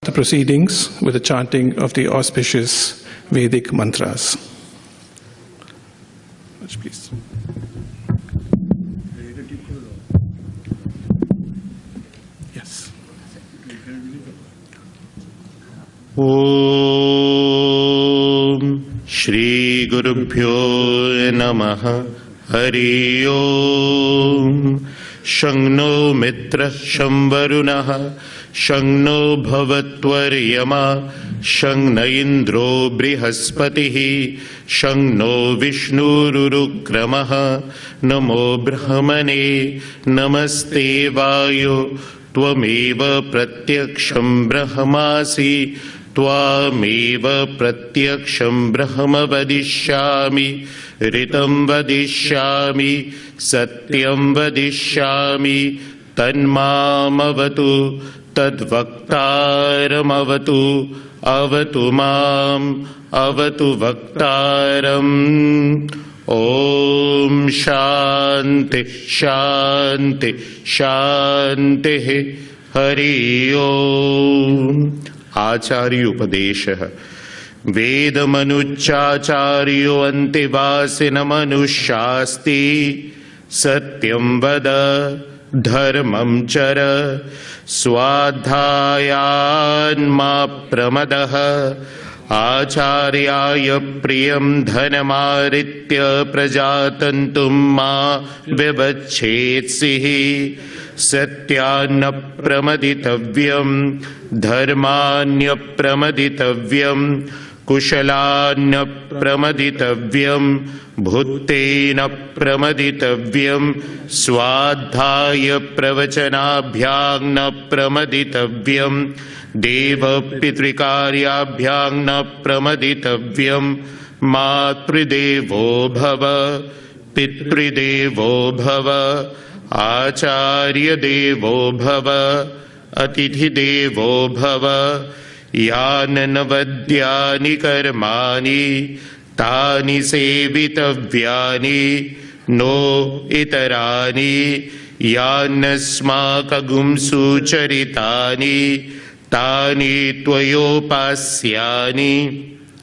The proceedings with the chanting of the auspicious Vedic mantras. Please. Yes. Om Shri Gurubhyo Namaha Hari Om Shangno Mitra Shamvarunaha Shangno Bhavatvaryama Shangna Indro Brihaspatihi Shangno Vishnururukramaha Namo Brahmane Namaste Vayo Tvameva Pratyaksham Brahmasi Tvameva Pratyaksham Brahma Vadishyami Ritam Vadishyami Satyam Vadishyami Tanmamavatu Tadvaktaramavatu Avatu Mam Avatu Vaktaram. Om Shanti Shanti Shanti Hari Om. Acharya Upadesha Vedamanucharyo Antivasina Manushasti Satyam Vada Dharmam Chara Swadhayan Ma Pramadaha Acharyaya Priyam Dhanamaritya Prajatantum Ma Vivacchetsihi Satyanya Pramaditavyam Dharmanya Pramaditavyam Kushalanya Pramaditavyam Bhuttena Pramaditavyam Swadhaya Pravachanabhyagna Pramaditavyam Deva Pitrikaryabhyagna Pramaditavyam Matridevo Bhava Pitridevo Bhava Acharya Devo Bhava Atithi Devo Bhava Yananavadyani Karmani Tani Sevitavyani No Itarani Yanasmakagum Sucharitani Tani Tvayopasyani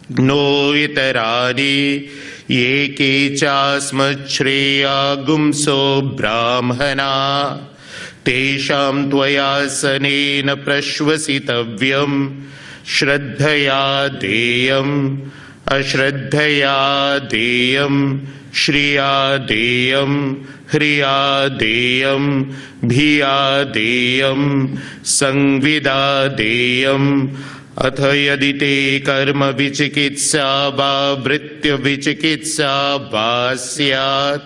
No Itarani Ye Kechasmachreya Gumso Brahmana Tesham Tvayasanena Prashvasitavyam Shraddhaya Deyam Ashraddhaya Deyam Shriya Deyam Hriya Deyam Bhiya Deyam Sangvida Deyam Atha yadite karma vichikitsa va vritya vichikitsa va syat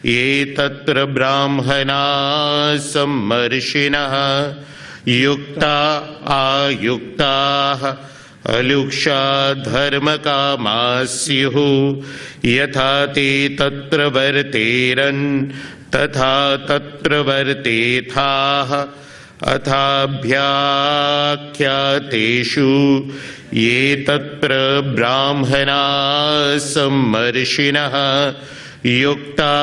ye tatra brahmana sammarshinaha yukta ayukta aluksha dharma kamasyuhu yatha te tatra varteran tatha tatra vartethaha अथाभ्याख्यातेषु ये तत्र ब्राह्मणा सम्मर्षिणः युक्ता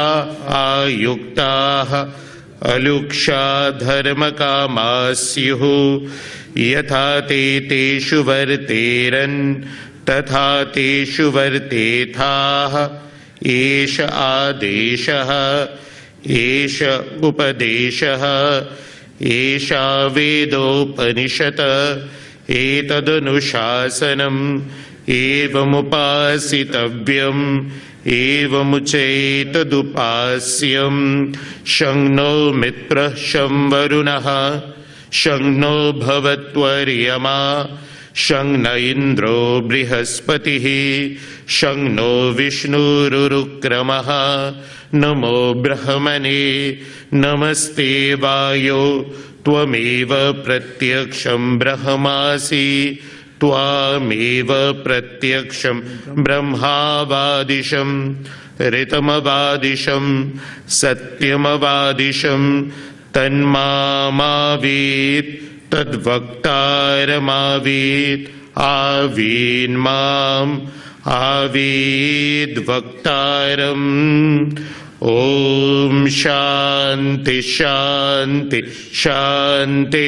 आयुक्ताः अलुक्षा धर्मकामास्युः यथा ते तेषु वर्तेरन् तथा तेषु वर्तेथाः एष आदेशः एष उपदेशः एषा वेदोपनिषत् एतदनुशासनम् एवमुपासितव्यम् एवमुचैतदुपास्यम् शंनो मित्रः शं वरुणः शंनो भवत्वर्यमा शं न इन्द्रो बृहस्पतिः शं नो विष्णुरुरुक्रमः नमो ब्रह्मणे नमस्ते वायो त्वमेव प्रत्यक्षं ब्रह्मासि त्वामेव प्रत्यक्षं ब्रह्मावादिशं ऋतमवादिशं सत्यमवादिशं तन्मामावीत् तद्वक्तारमावीत् आवीन्माम् आवीद्वक्तारम् ओम शांति शांति शांति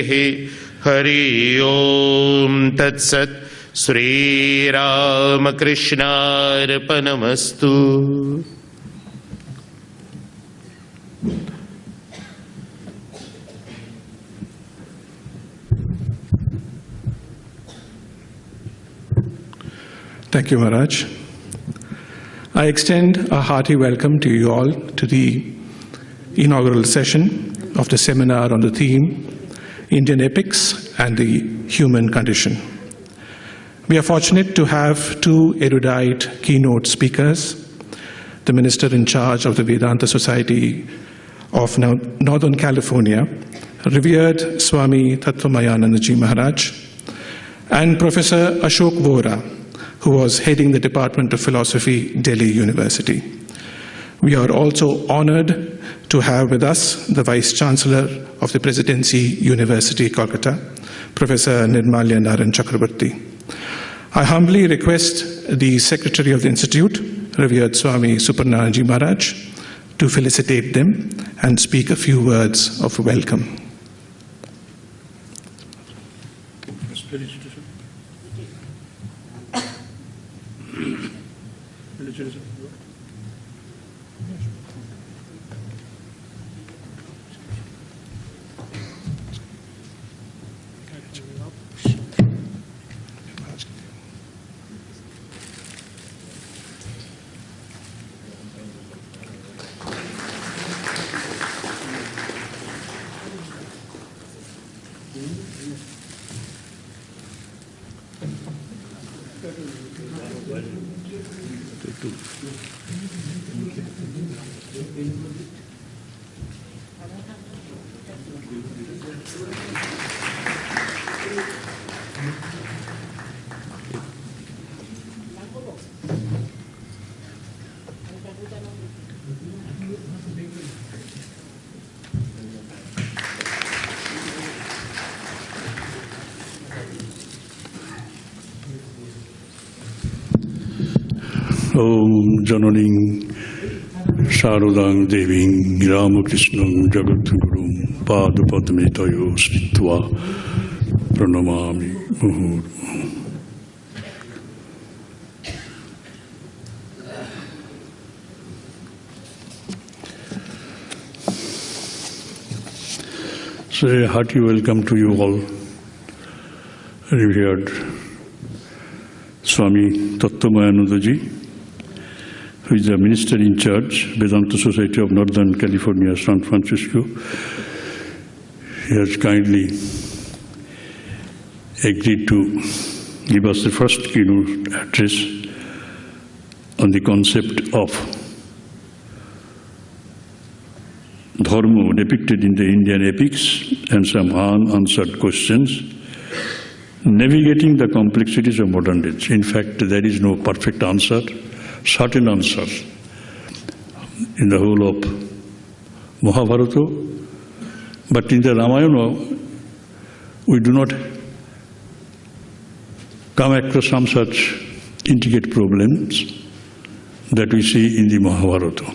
Hari Om Tat Sat. Sri Ramakrishna Arpanamastu. Thank you, Maharaj. I extend a hearty welcome to you all to the inaugural session of the seminar on the theme Indian Epics and the Human Condition. We are fortunate to have two erudite keynote speakers, the Minister in charge of the Vedanta Society of Northern California, revered Swami Tattwamayananda Ji Maharaj, and Professor Ashok Vohra, who was heading the Department of Philosophy, Delhi University. We are also honored to have with us the Vice Chancellor of the Presidency University, Kolkata, Professor Nirmalya Narayan Chakraborty. I humbly request the Secretary of the Institute, revered Swami Supernanji Maharaj, to felicitate them and speak a few words of welcome. Om Jananing Sharadang Deving Ramakrishnam Jagatgurum Padapadmitayo Sritva Pranamami Muhur. So a hearty welcome to you all, revered Swami Tattwamayananda Ji, who is the Minister in charge, Vedanta Society of Northern California, San Francisco. He has kindly agreed to give us the first keynote address on the concept of Dharma depicted in the Indian epics and some unanswered questions, navigating the complexities of modern age. In fact, there is no perfect answer, certain answers in the whole of Mahabharata, but in the Ramayana, we do not come across some such intricate problems that we see in the Mahabharata.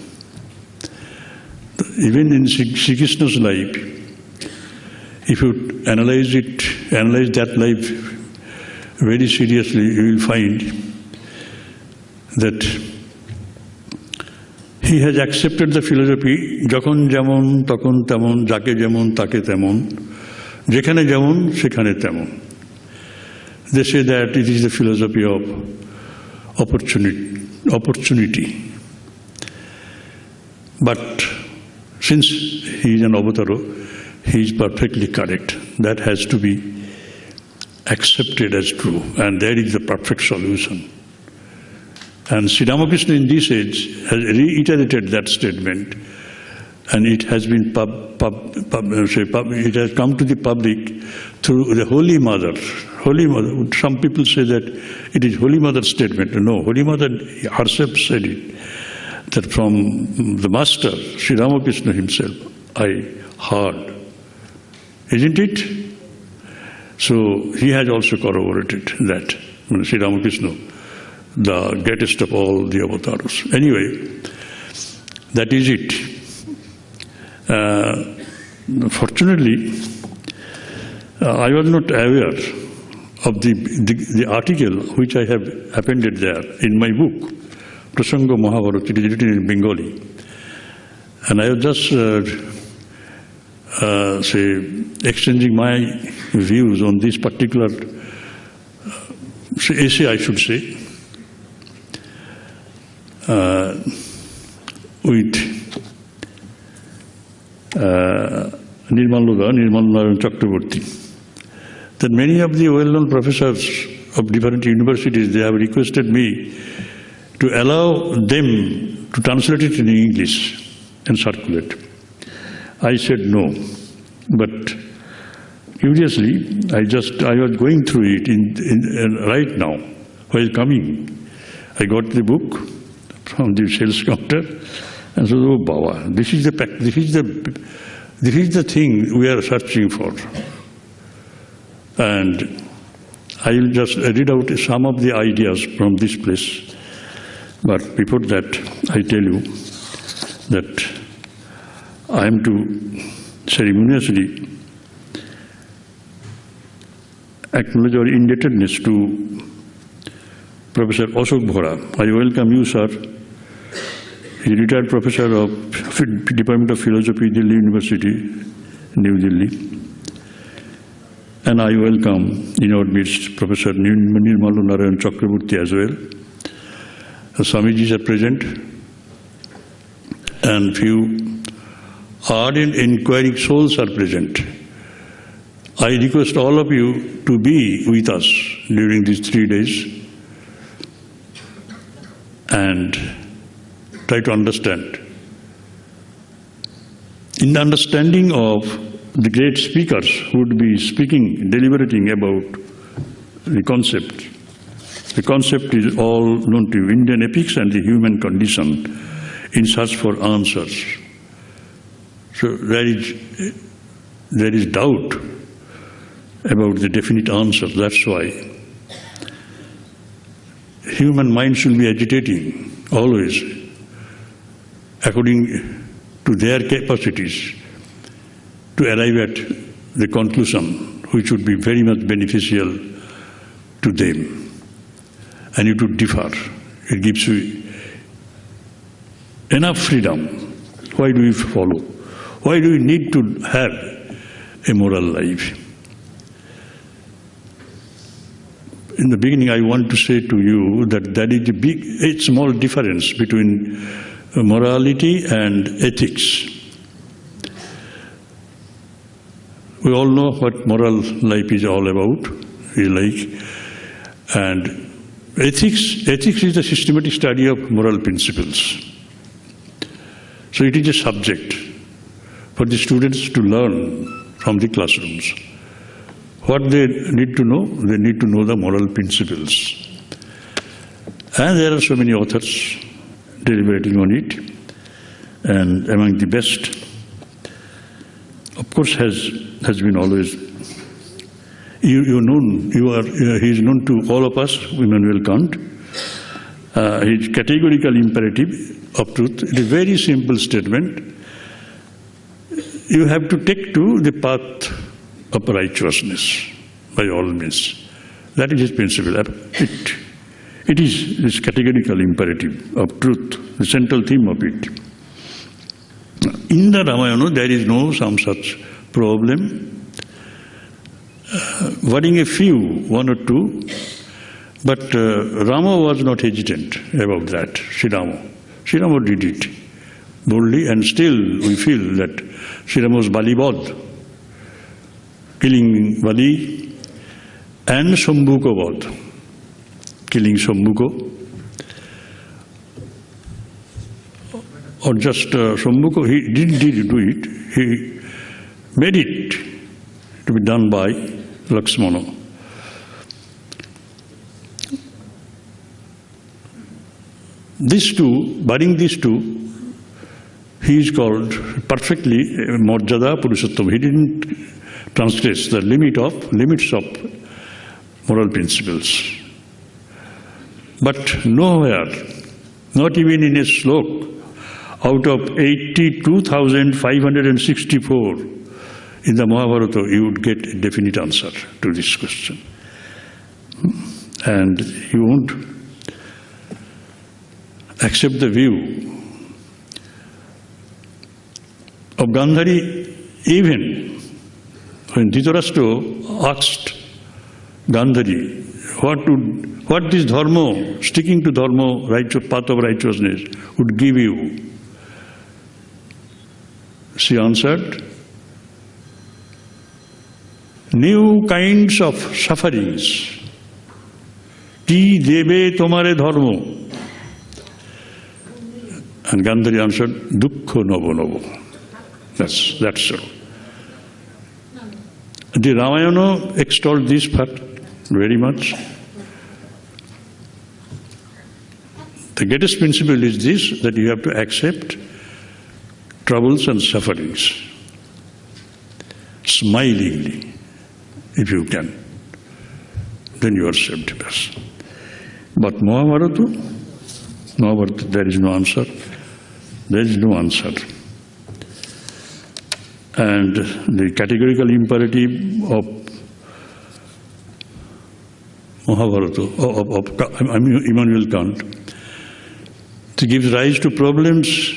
Even in Sri Krishna's life, if you analyze that life very seriously, you will find that he has accepted the philosophy, Jakon Jamon, Takon Tamon, Jake Jamon, Take Tamon, Jekhane Jamon, Shekhane Tamon. They say that it is the philosophy of opportunity. But since he is an avatara, he is perfectly correct. That has to be accepted as true, and that is the perfect solution. And Sri Ramakrishna in this age has reiterated that statement, and it has been it has come to the public through the Holy Mother. Holy Mother. Some people say that it is Holy Mother's statement. No, Holy Mother herself said it, that from the Master, Sri Ramakrishna himself, I heard. Isn't it? So he has also corroborated that. Sri Ramakrishna, the greatest of all the avatars. Anyway, that is it. Fortunately, I was not aware of the article which I have appended there in my book, Prasanga Mahabharata. It is written in Bengali. And I was just exchanging my views on this particular essay, I should say, with Nirmalya Chakraborty. That many of the well-known professors of different universities, they have requested me to allow them to translate it in English and circulate. I said no, but curiously, I was going through it right now while coming. I got the book from the sales counter and said, "Oh, Baba, this is the thing we are searching for." And I will just read out some of the ideas from this place. But before that, I tell you that I am to ceremoniously acknowledge our indebtedness to Professor Ashok Vohra. I welcome you, sir. He is retired professor of Department of Philosophy, Delhi University, New Delhi. And I welcome in our midst Professor Nirmalya Narayan Chakraborty as well. Swamijis are present, and few ardent inquiring souls are present. I request all of you to be with us during these 3 days and try to understand. In the understanding of the great speakers who would be speaking, deliberating about the concept. The concept is all known to you, Indian epics and the human condition in search for answers. So there is doubt about the definite answer. That's why human mind should be agitating always according to their capacities to arrive at the conclusion which would be very much beneficial to them. And you to differ. It gives you enough freedom. Why do we follow? Why do we need to have a moral life? In the beginning, I want to say to you that there is a small difference between morality and ethics. We all know what moral life is all about, and ethics is the systematic study of moral principles. So it is a subject for the students to learn from the classrooms. What they need to know the moral principles. And there are so many authors deliberating on it, and among the best, of course, has been always. He is known to all of us, Immanuel Kant. His categorical imperative of truth. It is a very simple statement. You have to take to the path of righteousness by all means. That is his principle. It is this categorical imperative of truth, the central theme of it. In the Ramayana, there is no some such problem. Barring a few, one or two, but Rama was not hesitant about that, Sri Rama did it boldly, and still we feel that Sri Rama was Balibad, killing Bali, and Shambhuka Bad, killing Shambhuka. Or just Shambhuka, he didn't do it, he made it to be done by Lakshmana. These two, barring these two, he is called perfectly Marjada Purushottam. He didn't transgress the limits of moral principles. But nowhere, not even in a slok, out of 82,564 in the Mahabharata, you would get a definite answer to this question. And you won't accept the view of Gandhari, even when Dhritarashtra asked Gandhari, what this Dharma, sticking to Dharma, path of righteousness, would give you? She answered, new kinds of sufferings. Ki debe tomare dharma. And Gandhari answered, dukkha novo novo. That's so. The Ramayana extolled this fact very much. The greatest principle is this, that you have to accept troubles and sufferings smilingly, if you can. Then you are saved. But Mahabharata, there is no answer. There is no answer. And the categorical imperative of Mahabharata, of Immanuel Kant, it gives rise to problems,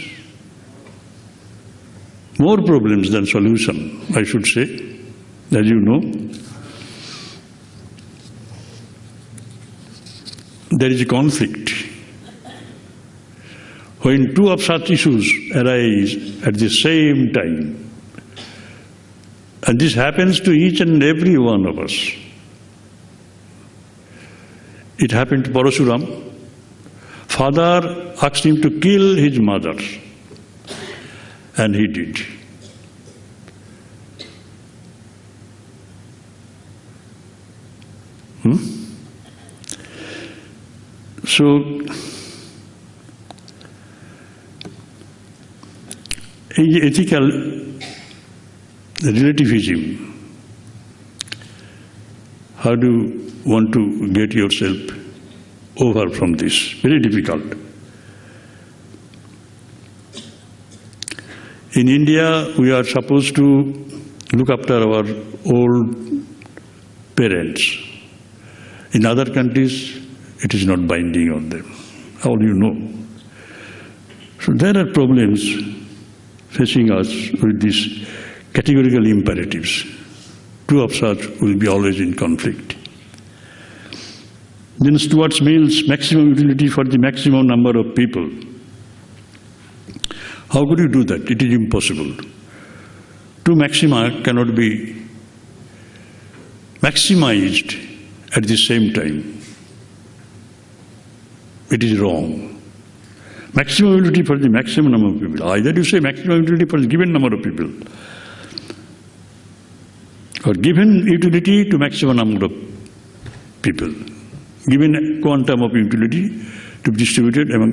more problems than solution, I should say, as you know. There is a conflict. When two of such issues arise at the same time, and this happens to each and every one of us. It happened to Parasuram. Father asked him to kill his mother, and he did. So, ethical relativism, how do you want to get yourself over from this? Very difficult. In India, we are supposed to look after our old parents. In other countries, it is not binding on them. How do you know? So there are problems facing us with these categorical imperatives. Two of such will be always in conflict. Then Stuart Mill's maximum utility for the maximum number of people. How could you do that? It is impossible. Two maxima cannot be maximized at the same time. It is wrong. Maximum utility for the maximum number of people. Either you say maximum utility for the given number of people, or given utility to maximum number of people, given quantum of utility to be distributed among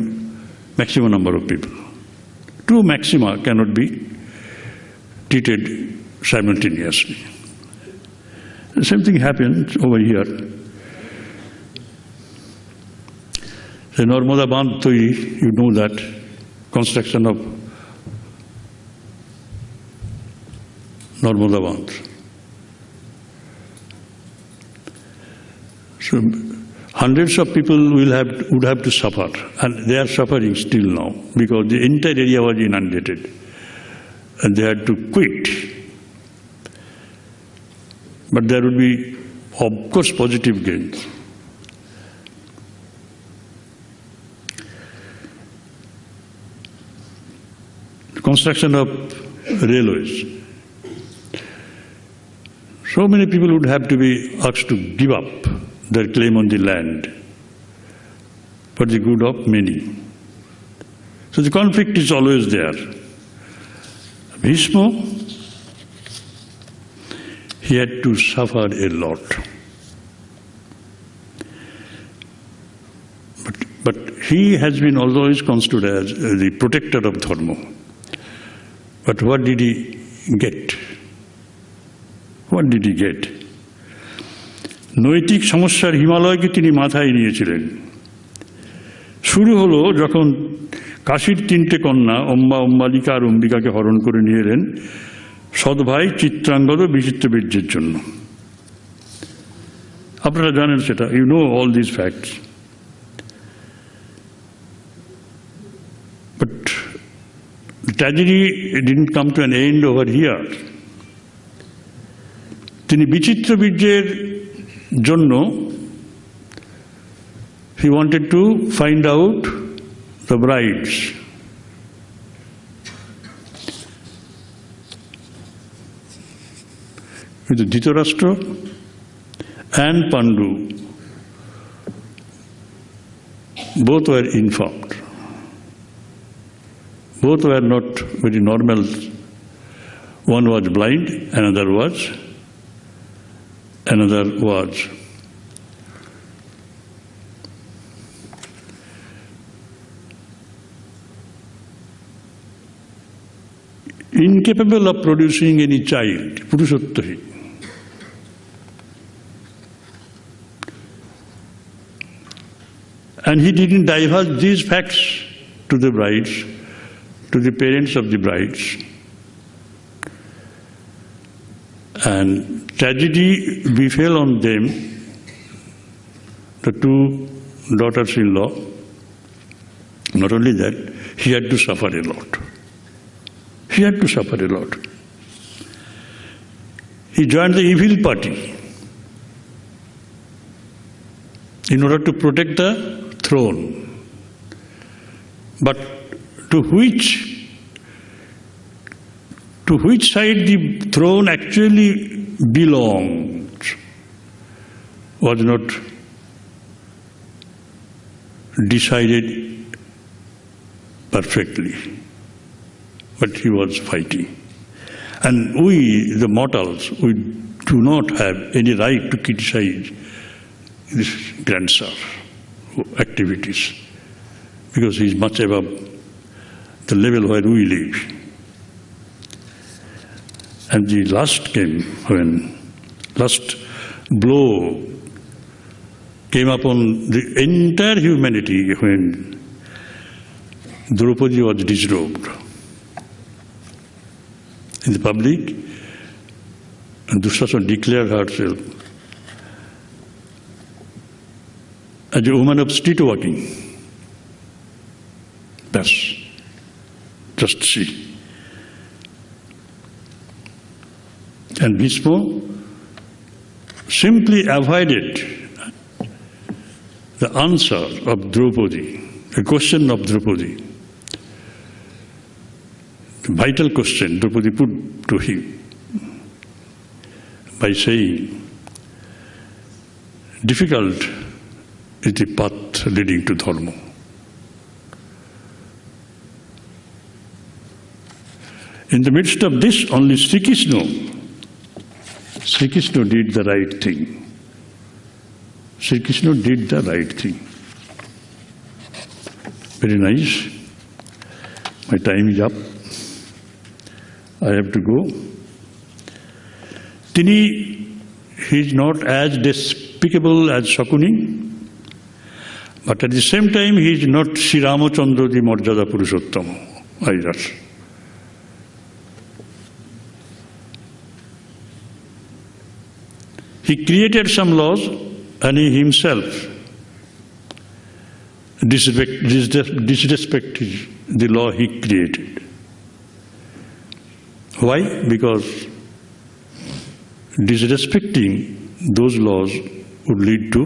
maximum number of people. Two maxima cannot be treated simultaneously. The same thing happens over here. The Narmada Bandh Toiri, you know that, construction of Narmada Bandh. So hundreds of people would have to suffer, and they are suffering still now because the entire area was inundated and they had to quit. But there would be, of course, positive gains. The construction of railways. So many people would have to be asked to give up their claim on the land for the good of many. So the conflict is always there. Bhishma, he had to suffer a lot. But he has been always considered as the protector of Dharma. But what did he get? What did he get? নৈতিক সমস্যার হিমালয়কে তিনি মাথায় নিয়েছিলেন। শুরু হলো যখন কাশীর তিনটে কন্যা অম্বা, অম্বালিকা আর অম্বিকাকে হরণ করে নিয়ে এলেন সৎভাই চিত্রাঙ্গদ বিচিত্র বীর্যের জন্য। আপনারা জানেন সেটা, you know all these facts. But the tragedy didn't come to an end over here. তিনি বিচিত্র বীর্যের জন্য he wanted to find out the brides. With Dhritarashtra and Pandu, both were informed. Both were not very normal. One was blind, another was incapable of producing any child, Purushottahī. And he didn't divulge these facts to the brides, to the parents of the brides. And tragedy befell on them, the two daughters-in-law. Not only that, he had to suffer a lot. He had to suffer a lot. He joined the evil party in order to protect the throne. But to which side the throne actually belonged was not decided perfectly. But he was fighting. And we, the mortals, we do not have any right to criticize this grandson activities, because he is much above the level where we live. And the last came when last blow came upon the entire humanity when Draupadi was disrobed in the public, and Dushasana declared herself as a woman of street walking. That's just see. And Bhishma simply avoided the answer of Draupadi, the question of Draupadi. The vital question Draupadi put to him by saying, difficult is the path leading to Dharma. In the midst of this, only Sri Krishna did the right thing. Sri Krishna did the right thing. Very nice. My time is up. I have to go. He is not as despicable as Shakuni, but at the same time he is not Sri Ramachandra the Marjada Purushottama either. He created some laws and he himself disrespected the law he created. Why? Because disrespecting those laws would lead to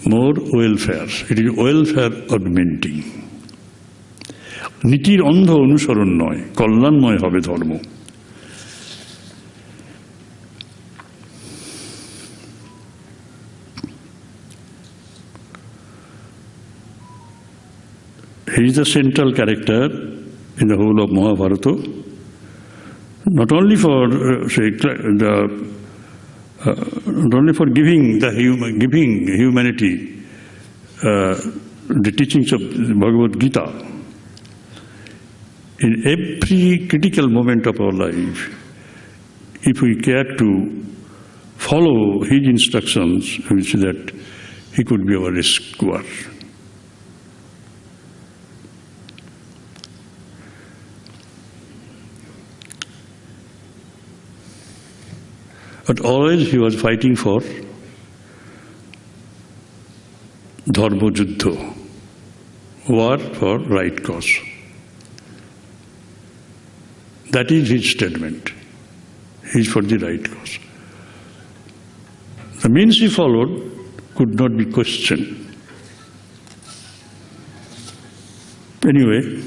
more welfare. It is welfare augmenting. নীতির অন্ধ অনুসরণ নয়, কল্যাণময় হবে ধর্ম। He is the central character in the whole of Mahabharata, not only for giving humanity the teachings of Bhagavad Gita. In every critical moment of our life, if we care to follow his instructions, we will see that he could be our rescuer. But always he was fighting for Dharma Juddha, war for right cause. That is his statement. He is for the right cause. The means he followed could not be questioned. Anyway,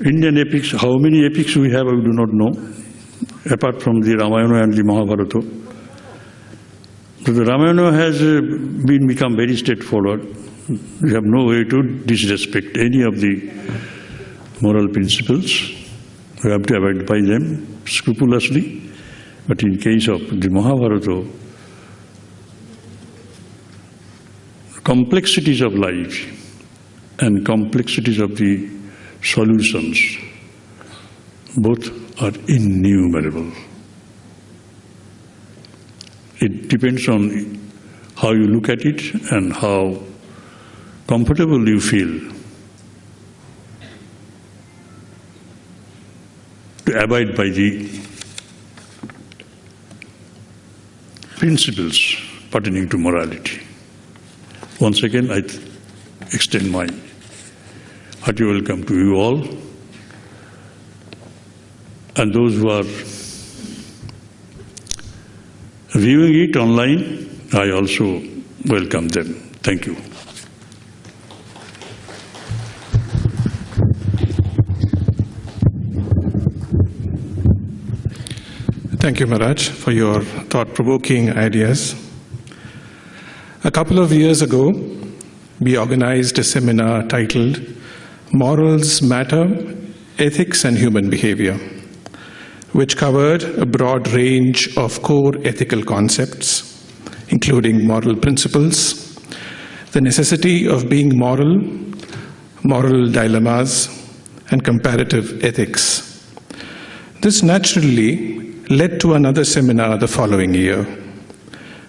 Indian epics, how many epics we have, I do not know, apart from the Ramayana and the Mahabharata. So the Ramayana has become very straightforward. We have no way to disrespect any of the moral principles. We have to abide by them scrupulously. But in case of the Mahabharata, complexities of life and complexities of the solutions, both are innumerable. It depends on how you look at it and how comfortable you feel to abide by the principles pertaining to morality. Once again, I extend my hearty welcome to you all, and those who are viewing it online, I also welcome them. Thank you. Thank you, Maharaj, for your thought-provoking ideas. A couple of years ago, we organized a seminar titled Morals Matter, Ethics and Human Behavior, which covered a broad range of core ethical concepts, including moral principles, the necessity of being moral, moral dilemmas, and comparative ethics. This naturally led to another seminar the following year,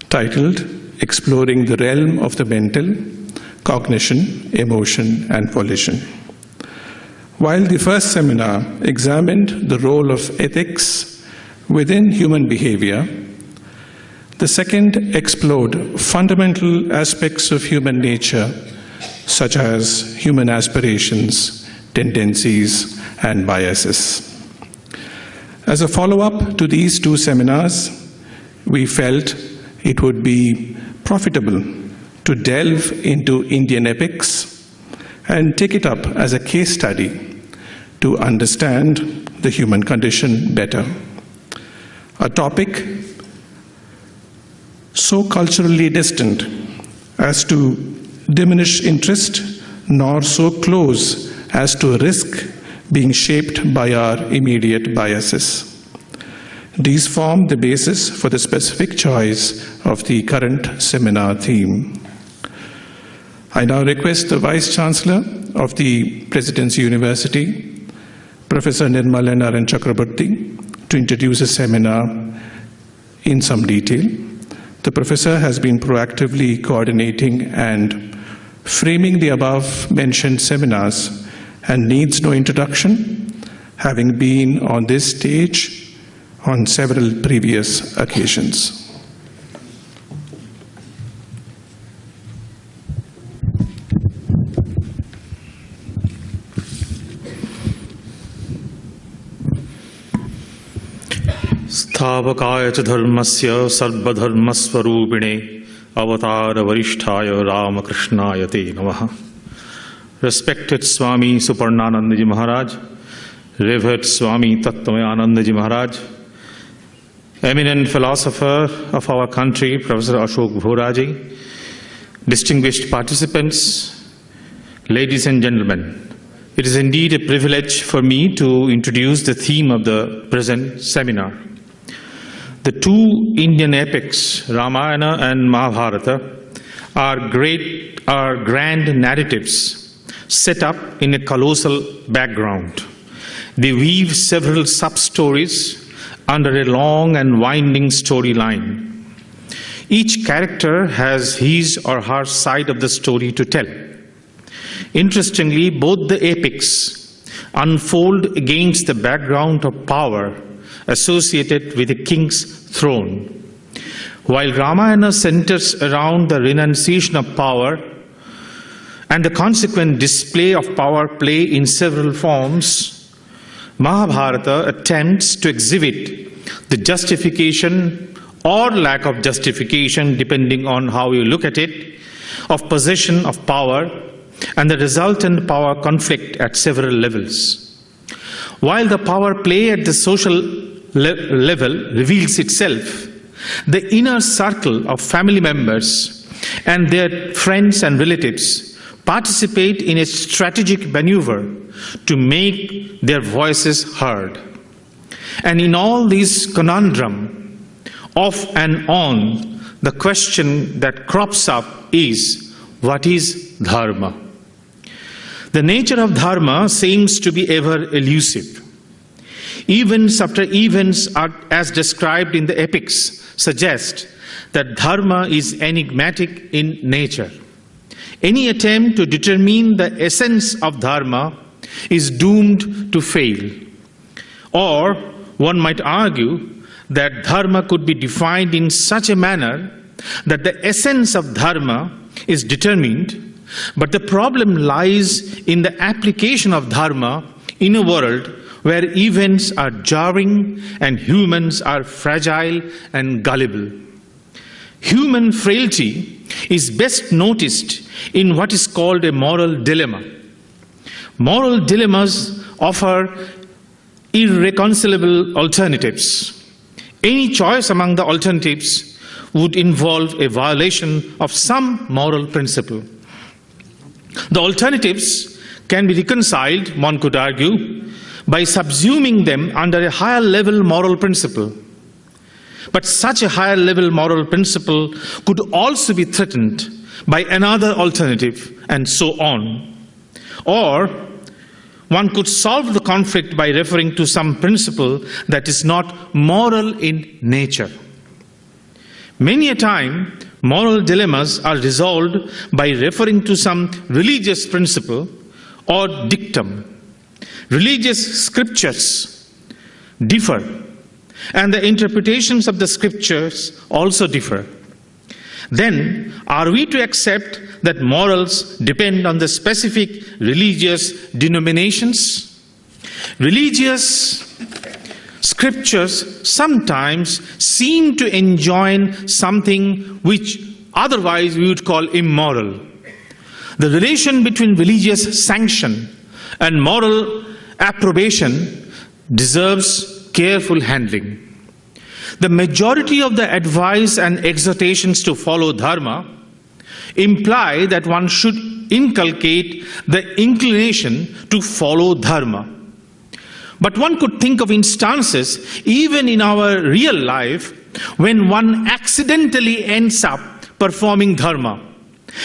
titled Exploring the Realm of the Mental, Cognition, Emotion, and Volition. While the first seminar examined the role of ethics within human behavior, the second explored fundamental aspects of human nature, such as human aspirations, tendencies, and biases. As a follow-up to these two seminars, we felt it would be profitable to delve into Indian epics and take it up as a case study to understand the human condition better. A topic so culturally distant as to diminish interest, nor so close as to risk being shaped by our immediate biases. These form the basis for the specific choice of the current seminar theme. I now request the Vice Chancellor of the Presidency University, Professor Nirmalya Narayan Chakraborty, to introduce the seminar in some detail. The Professor has been proactively coordinating and framing the above-mentioned seminars and needs no introduction, having been on this stage on several previous occasions. स्थापकाय च धर्मस्य सर्वधर्मस्वरूपिणे अवतार वरिष्ठाय रामकृष्णाय ते नमः. Respected Swami Suparnanandaji Maharaj, revered Swami Tattwamayananda Maharaj, eminent philosopher of our country, Professor Ashok Vohra ji, distinguished participants, ladies and gentlemen, it is indeed a privilege for me to introduce the theme of the present seminar. The two Indian epics, Ramayana and Mahabharata, are grand narratives set up in a colossal background. They weave several sub-stories under a long and winding storyline. Each character has his or her side of the story to tell. Interestingly, both the epics unfold against the background of power associated with a king's throne. While Ramayana centers around the renunciation of power and the consequent display of power play in several forms, Mahabharata attempts to exhibit the justification or lack of justification, depending on how you look at it, of possession of power and the resultant power conflict at several levels. While the power play at the social level reveals itself, the inner circle of family members and their friends and relatives participate in a strategic maneuver to make their voices heard. And in all this conundrum, off and on, the question that crops up is, what is Dharma? The nature of Dharma seems to be ever elusive. Events after events, as described in the epics, suggest that Dharma is enigmatic in nature. Any attempt to determine the essence of Dharma is doomed to fail. Or one might argue that Dharma could be defined in such a manner that the essence of Dharma is determined, but the problem lies in the application of Dharma in a world where events are jarring and humans are fragile and gullible. Human frailty is best noticed in what is called a moral dilemma. Moral dilemmas offer irreconcilable alternatives. Any choice among the alternatives would involve a violation of some moral principle. The alternatives can be reconciled, one could argue, by subsuming them under a higher level moral principle. But such a higher level moral principle could also be threatened by another alternative, and so on. Or one could solve the conflict by referring to some principle that is not moral in nature. Many a time, moral dilemmas are resolved by referring to some religious principle or dictum. Religious scriptures differ, and the interpretations of the scriptures also differ. Then, are we to accept that morals depend on the specific religious denominations? Religious scriptures sometimes seem to enjoin something which otherwise we would call immoral. The relation between religious sanction and moral approbation deserves careful handling. The majority of the advice and exhortations to follow Dharma imply that one should inculcate the inclination to follow Dharma. But one could think of instances, even in our real life, when one accidentally ends up performing Dharma,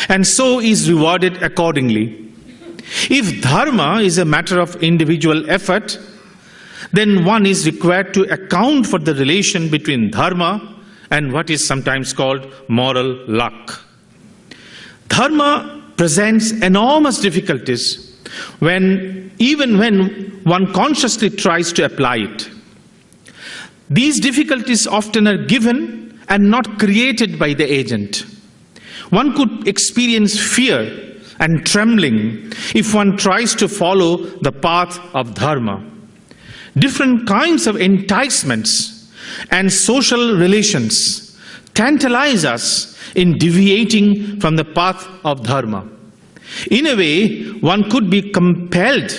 and so is rewarded accordingly. If Dharma is a matter of individual effort, then one is required to account for the relation between Dharma and what is sometimes called moral luck. Dharma presents enormous difficulties even when one consciously tries to apply it. These difficulties often are given and not created by the agent. One could experience fear and trembling if one tries to follow the path of Dharma. Different kinds of enticements and social relations tantalize us in deviating from the path of Dharma. In a way, one could be compelled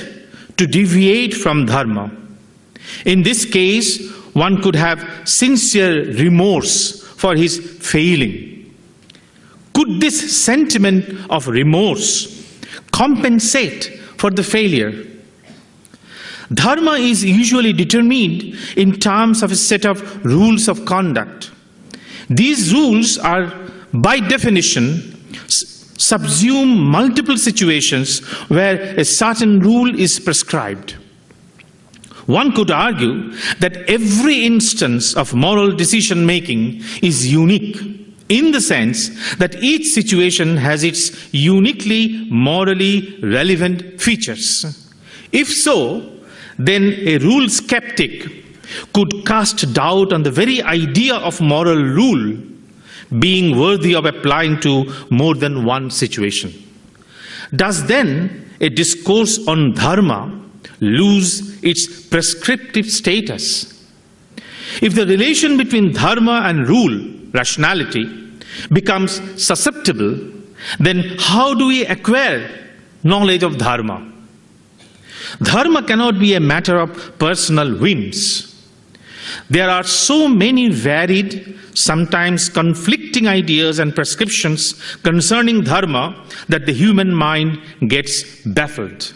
to deviate from Dharma. In this case, one could have sincere remorse for his failing. Could this sentiment of remorse compensate for the failure? Dharma is usually determined in terms of a set of rules of conduct. These rules are, by definition, subsume multiple situations where a certain rule is prescribed. One could argue that every instance of moral decision-making is unique, in the sense that each situation has its uniquely morally relevant features. If so, then a rule skeptic could cast doubt on the very idea of moral rule being worthy of applying to more than one situation. Does then a discourse on dharma lose its prescriptive status? If the relation between dharma and rule, rationality, becomes susceptible, then how do we acquire knowledge of dharma? Dharma cannot be a matter of personal whims. There are so many varied, sometimes conflicting ideas and prescriptions concerning dharma that the human mind gets baffled.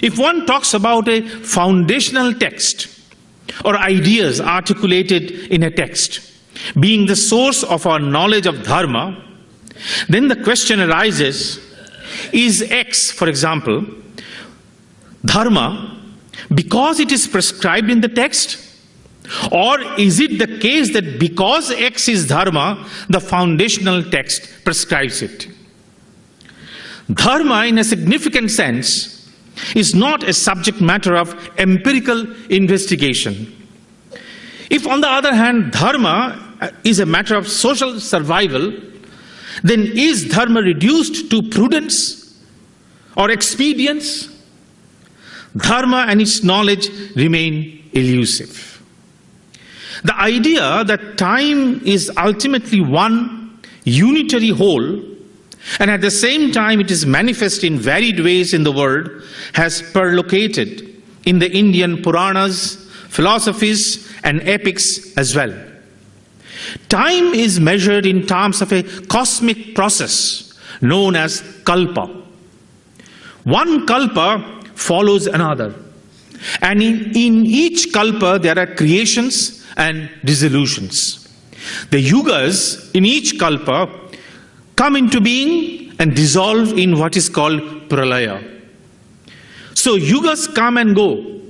If one talks about a foundational text or ideas articulated in a text being the source of our knowledge of dharma, then the question arises, is X, for example, dharma because it is prescribed in the text? Or is it the case that because X is dharma, the foundational text prescribes it? Dharma, in a significant sense, is not a subject matter of empirical investigation. If, on the other hand, dharma is a matter of social survival, then is dharma reduced to prudence or expedience? Dharma and its knowledge remain elusive. The idea that time is ultimately one unitary whole, and at the same time it is manifest in varied ways in the world, has perlocated in the Indian Puranas, philosophies, and epics as well. Time is measured in terms of a cosmic process known as kalpa. One kalpa follows another, and in each kalpa there are creations and dissolutions. The yugas in each kalpa come into being and dissolve in what is called pralaya. So yugas come and go.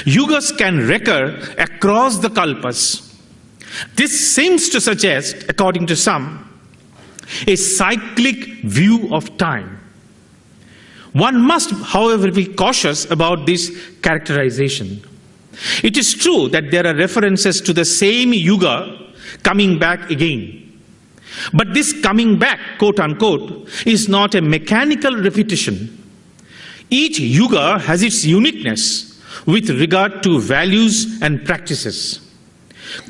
Yugas can recur across the kalpas. This seems to suggest, according to some, a cyclic view of time. One must, however, be cautious about this characterization. It is true that there are references to the same yuga coming back again. But this coming back, quote unquote, is not a mechanical repetition. Each yuga has its uniqueness with regard to values and practices.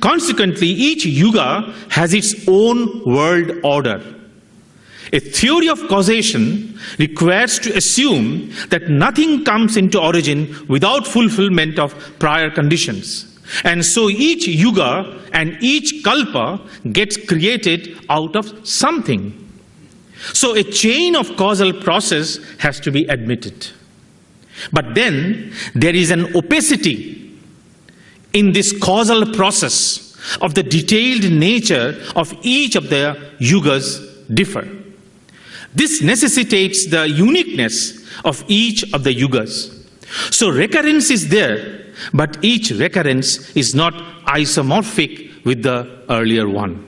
Consequently, each yuga has its own world order. A theory of causation requires to assume that nothing comes into origin without fulfillment of prior conditions. And so each yuga and each kalpa gets created out of something. So a chain of causal process has to be admitted. But then there is an opacity in this causal process of the detailed nature of each of the yugas differ. This necessitates the uniqueness of each of the yugas. So recurrence is there, but each recurrence is not isomorphic with the earlier one.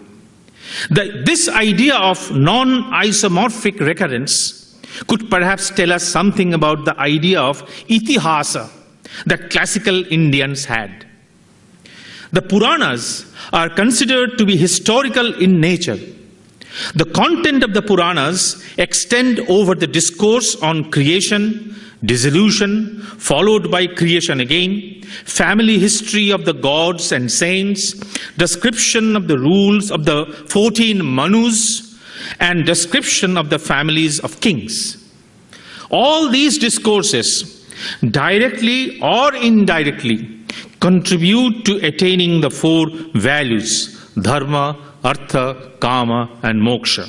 This idea of non-isomorphic recurrence could perhaps tell us something about the idea of itihasa that classical Indians had. The Puranas are considered to be historical in nature. The content of the Puranas extend over the discourse on creation, dissolution, followed by creation again, family history of the gods and saints, description of the rules of the 14 Manus, and description of the families of kings. All these discourses, directly or indirectly, contribute to attaining the four values, dharma, artha, kama, and moksha.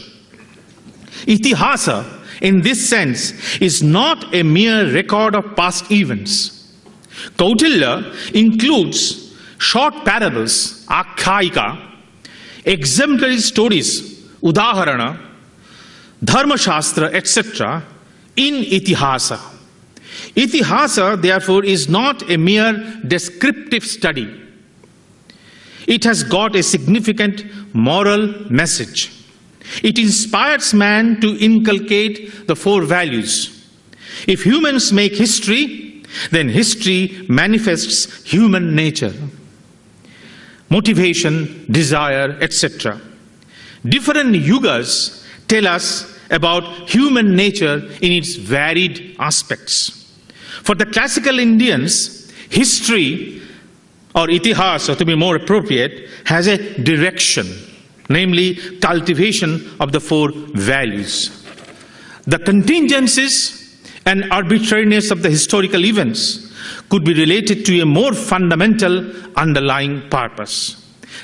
Itihasa, in this sense, is not a mere record of past events. Kautilya includes short parables, akhyaika, exemplary stories, udaharana, dharmashastra, etc., in itihasa. Itihasa, therefore, is not a mere descriptive study. It has got a significant moral message. It inspires man to inculcate the four values. If humans make history, then history manifests human nature, motivation, desire, etc. Different yugas tell us about human nature in its varied aspects. For the classical Indians, history, or itihas, or to be more appropriate, has a direction, namely cultivation of the four values. The contingencies and arbitrariness of the historical events could be related to a more fundamental underlying purpose.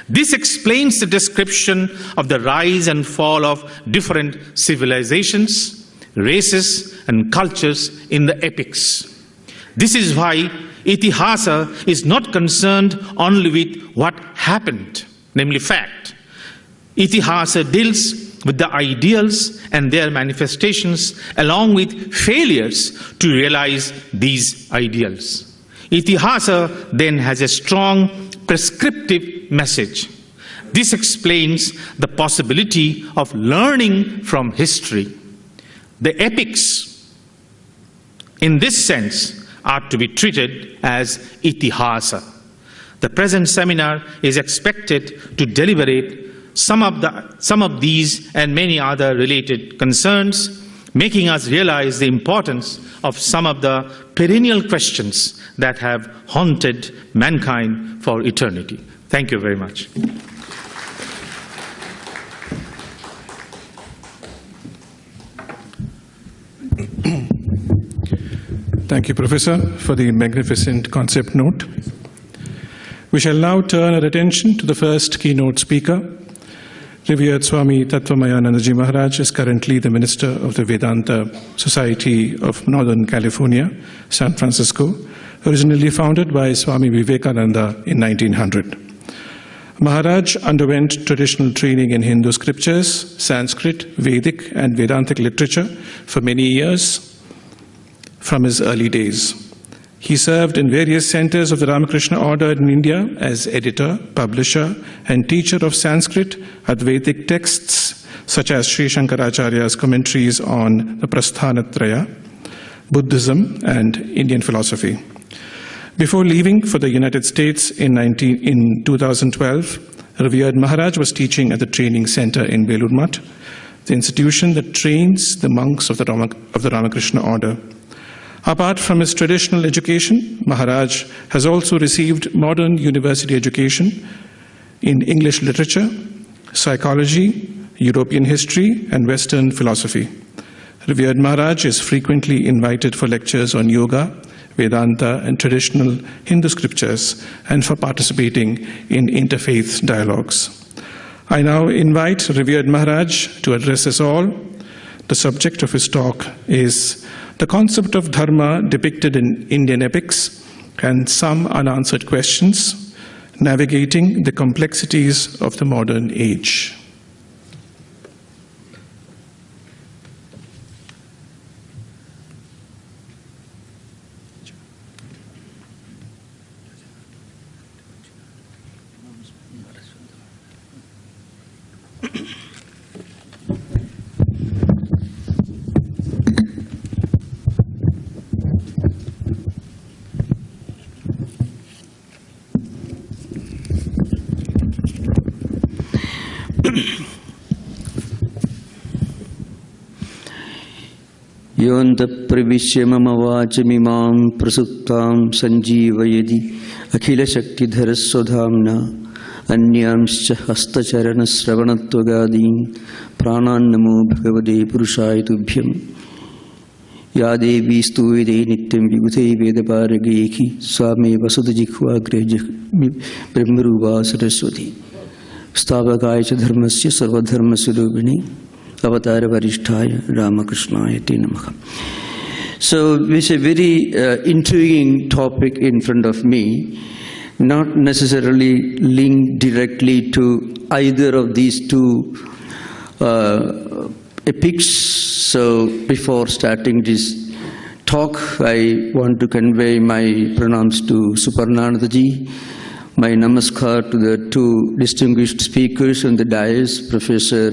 This explains the description of the rise and fall of different civilizations, races, and cultures in the epics. This is why itihasa is not concerned only with what happened, namely fact. Itihasa deals with the ideals and their manifestations along with failures to realize these ideals. Itihasa then has a strong prescriptive message. This explains the possibility of learning from history. The epics, in this sense, are to be treated as itihasa. The present seminar is expected to deliberate some of these and many other related concerns, making us realize the importance of some of the perennial questions that have haunted mankind for eternity. Thank you very much. Thank you, Professor, for the magnificent concept note. We shall now turn our attention to the first keynote speaker. Revered Swami Tattwamayananda Maharaj is currently the Minister of the Vedanta Society of Northern California, San Francisco, originally founded by Swami Vivekananda in 1900. Maharaj underwent traditional training in Hindu scriptures, Sanskrit, Vedic, and Vedantic literature for many years from his early days. He served in various centers of the Ramakrishna order in India as editor, publisher, and teacher of Sanskrit, Advaitic texts such as Sri Shankaracharya's commentaries on the Prasthanatraya, Buddhism, and Indian philosophy. Before leaving for the United States in 2012, Revered Maharaj was teaching at the training center in Belur Math, the institution that trains the monks of the Ramakrishna order. Apart from his traditional education, Maharaj has also received modern university education in English literature, psychology, European history, and Western philosophy. Revered Maharaj is frequently invited for lectures on yoga, Vedanta, and traditional Hindu scriptures, and for participating in interfaith dialogues. I now invite Revered Maharaj to address us all. The subject of his talk is the concept of Dharma depicted in Indian epics and some unanswered questions, navigating the complexities of the modern age. योऽन्तः प्रविश्य मम वाचमिमां प्रसुप्तां सञ्जीवयति अखिलशक्तिधरस्वधाम्ना अन्यांश्च हस्तचरणश्रवणत्वगादीन् प्राणान्नमो भगवते पुरुषाय तुभ्यं या देवी स्तूयते नित्यं विबुधै वेदपारगैः स्वामेव सुतजिह्वाग्रे ब्रह्मरूपा सरस्वती स्थापकाय च धर्मस्य सर्वधर्मस्वरूपिणे Avatar Varishthaya Ramakrishnaaya Te Namaha. So it's a very intriguing topic in front of me, not necessarily linked directly to either of these two epics. So before starting this talk, I want to convey my pranams to Suparnanandaji, my namaskar to the two distinguished speakers on the dais, Professor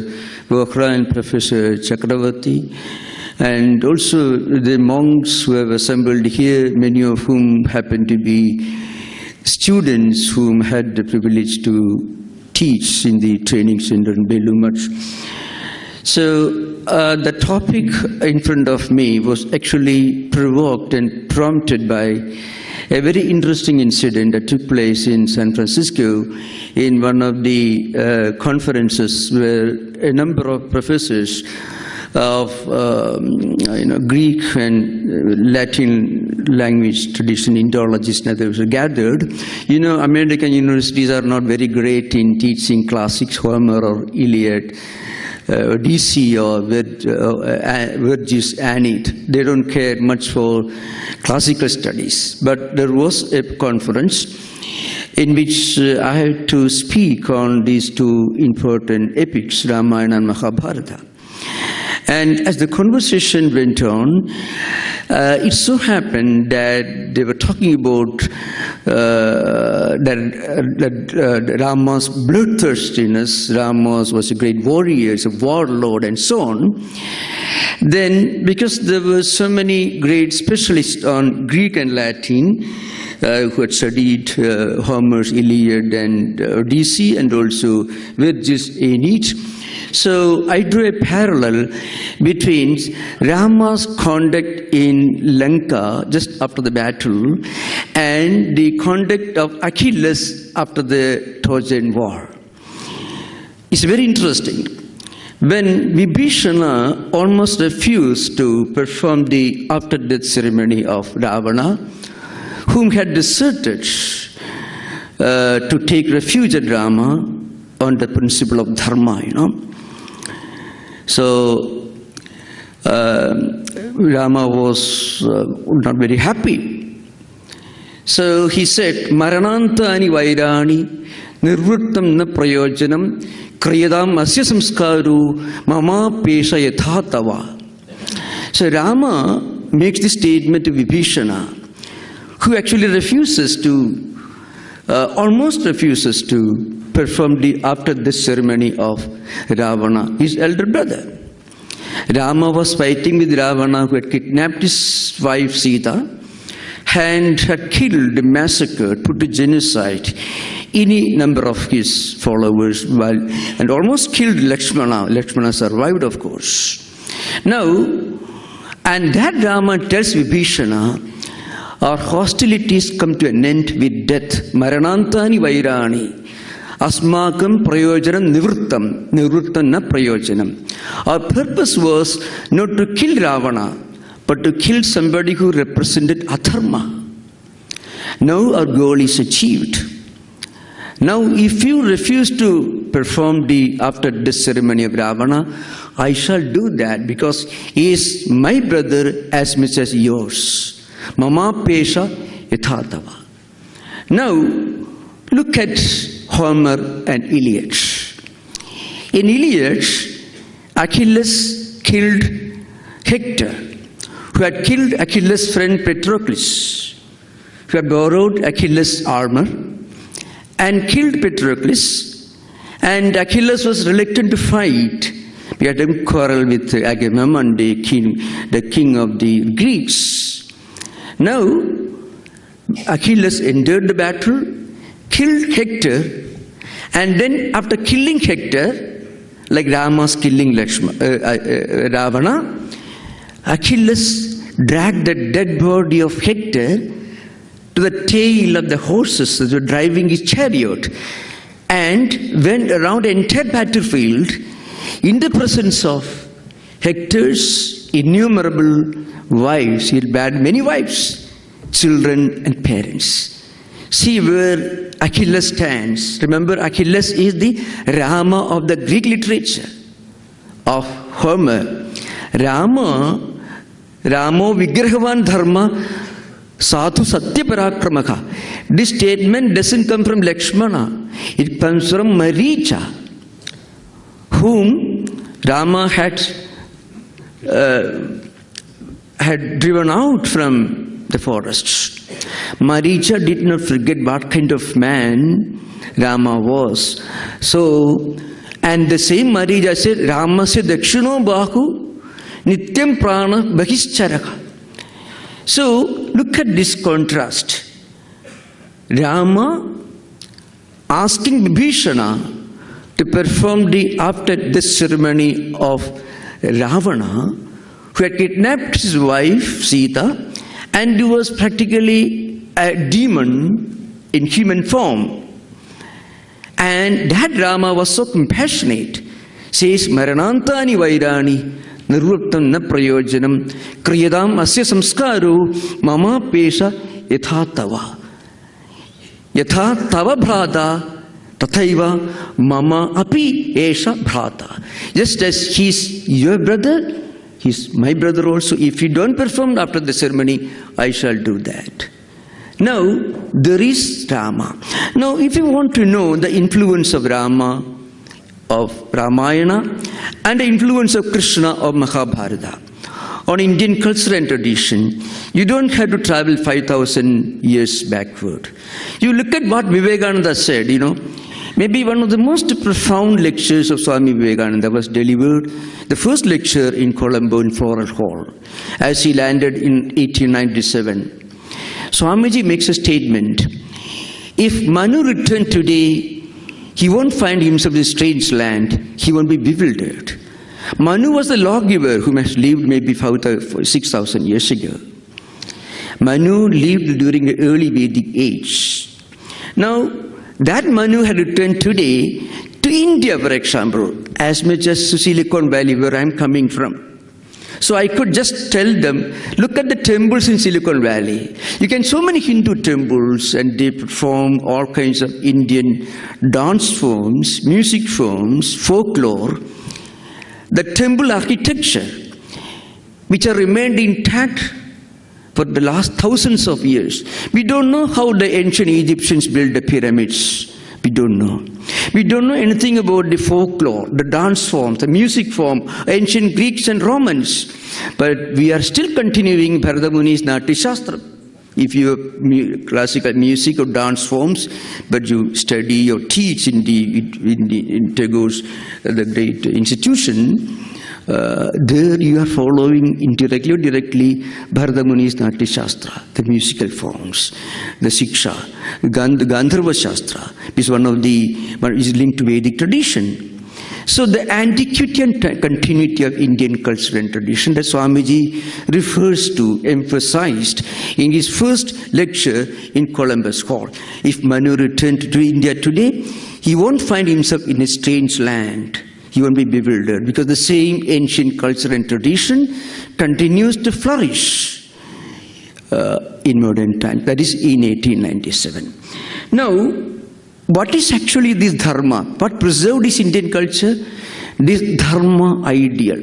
Vohra and Professor Chakraborty, and also the monks who have assembled here, many of whom happen to be students whom had the privilege to teach in the training center in Belumach. So the topic in front of me was actually provoked and prompted by a very interesting incident that took place in San Francisco in one of the conferences where a number of professors of Greek and Latin language tradition, Indologists and others were gathered. You know, American universities are not very great in teaching classics, Homer or Iliad, DC or Virgis, Aeneid. They don't care much for classical studies. But there was a conference in which I had to speak on these two important epics, Ramayana and Mahabharata. And as the conversation went on, it so happened that they were talking about Rama's bloodthirstiness. Rama was a great warrior, a warlord, and so on. Then, because there were so many great specialists on Greek and Latin who had studied Homer's Iliad and Odyssey, and also Virgil's Aeneid, so I drew a parallel between Rama's conduct in Lanka just after the battle and the conduct of Achilles after the Trojan War. It's very interesting. When Vibhishana almost refused to perform the after-death ceremony of Ravana, whom had deserted to take refuge at Rama on the principle of Dharma, So Rama was not very happy. So he said, Maranantani Vairani Nirvuttam na prayojanam Kriyadam asya samskaru mama pesha yathatava. So Rama makes this statement to Vibhishana, who actually refuses to, almost refuses to perform the after-death ceremony of Ravana, his elder brother. Rama was fighting with Ravana, who had kidnapped his wife Sita and had killed, massacred, put to genocide any number of his followers, and almost killed Lakshmana. Lakshmana survived, of course. Now, and that Rama tells Vibhishana, our hostilities come to an end with death. Maranantani Vairani. Asmakam prayojanam nivrittam na prayojanam. Our purpose was not to kill Ravana, but to kill somebody who represented adharma. Now our goal is achieved. Now if you refuse to perform the after-death ceremony of Ravana, I shall do that because he is my brother as much as yours. Mama pesha yathatava. Now look at Homer and Iliad. In Iliad, Achilles killed Hector, who had killed Achilles' friend Patroclus, who had borrowed Achilles' armor and killed Patroclus, and Achilles was reluctant to fight. He had a quarrel with Agamemnon, the king of the Greeks. Now, Achilles entered the battle, killed Hector, and then after killing Hector, like Rama's killing Ravana, Achilles dragged the dead body of Hector to the tail of the horses that were driving his chariot and went around the entire battlefield in the presence of Hector's innumerable wives. He had many wives, children and parents. See where Achilles stands. Remember, Achilles is the Rama of the Greek literature of Homer. Ramo Vigrahavan Dharma Sadhu Satya Parakramaka. This statement doesn't come from Lakshmana. It comes from Maricha, whom Rama had driven out from the forests. Maricha did not forget what kind of man Rama was. So, and the same Maricha said, Rama se dakshino bahu Nityam prana bahischaraka. So, look at this contrast. Rama asking Vibhishana to perform the after-death ceremony of Ravana, who had kidnapped his wife Sita and who was practically a demon in human form. And that Rama was so compassionate, says, Maranantani Vairani Nirvuttam na prayojanam kriyadam asya samskaru mama pesha yatha tava. Yatha tava bhrata tathaiva mama api esha bhrata. Just as he's your brother, he's my brother also. If you don't perform after the ceremony, I shall do that. Now, there is Rama. Now, if you want to know the influence of Rama, of Ramayana, and the influence of Krishna of Mahabharata on Indian culture and tradition, you don't have to travel 5,000 years backward. You look at what Vivekananda said, maybe one of the most profound lectures of Swami Vivekananda was delivered, the first lecture in Colombo in Floral Hall, as he landed in 1897. Swamiji makes a statement, if Manu returned today, he won't find himself in a strange land, he won't be bewildered. Manu was the lawgiver who has lived maybe 6,000 years ago. Manu lived during the early Vedic age. Now, that Manu had returned today to India, for example, as much as to Silicon Valley, where I'm coming from. So I could just tell them, look at the temples in Silicon Valley. You can so many Hindu temples, and they perform all kinds of Indian dance forms, music forms, folklore. The temple architecture, which have remained intact for the last thousands of years. We don't know how the ancient Egyptians built the pyramids. We don't know. We don't know anything about the folklore, the dance forms, the music form, ancient Greeks and Romans. But we are still continuing Bharata Muni's Natya Shastra. If you have classical music or dance forms, but you study or teach in Tagore's the great institution, there you are following indirectly or directly Bharata Muni's Natya Shastra, the musical forms, the Siksha, Gandharva Shastra, is is linked to Vedic tradition. So the antiquity and continuity of Indian culture and tradition that Swamiji refers to, emphasized in his first lecture in Columbus Hall. If Manu returned to India today, he won't find himself in a strange land. He won't be bewildered, because the same ancient culture and tradition continues to flourish in modern times. That is in 1897. Now, what is actually this Dharma? What preserved this Indian culture? This Dharma ideal.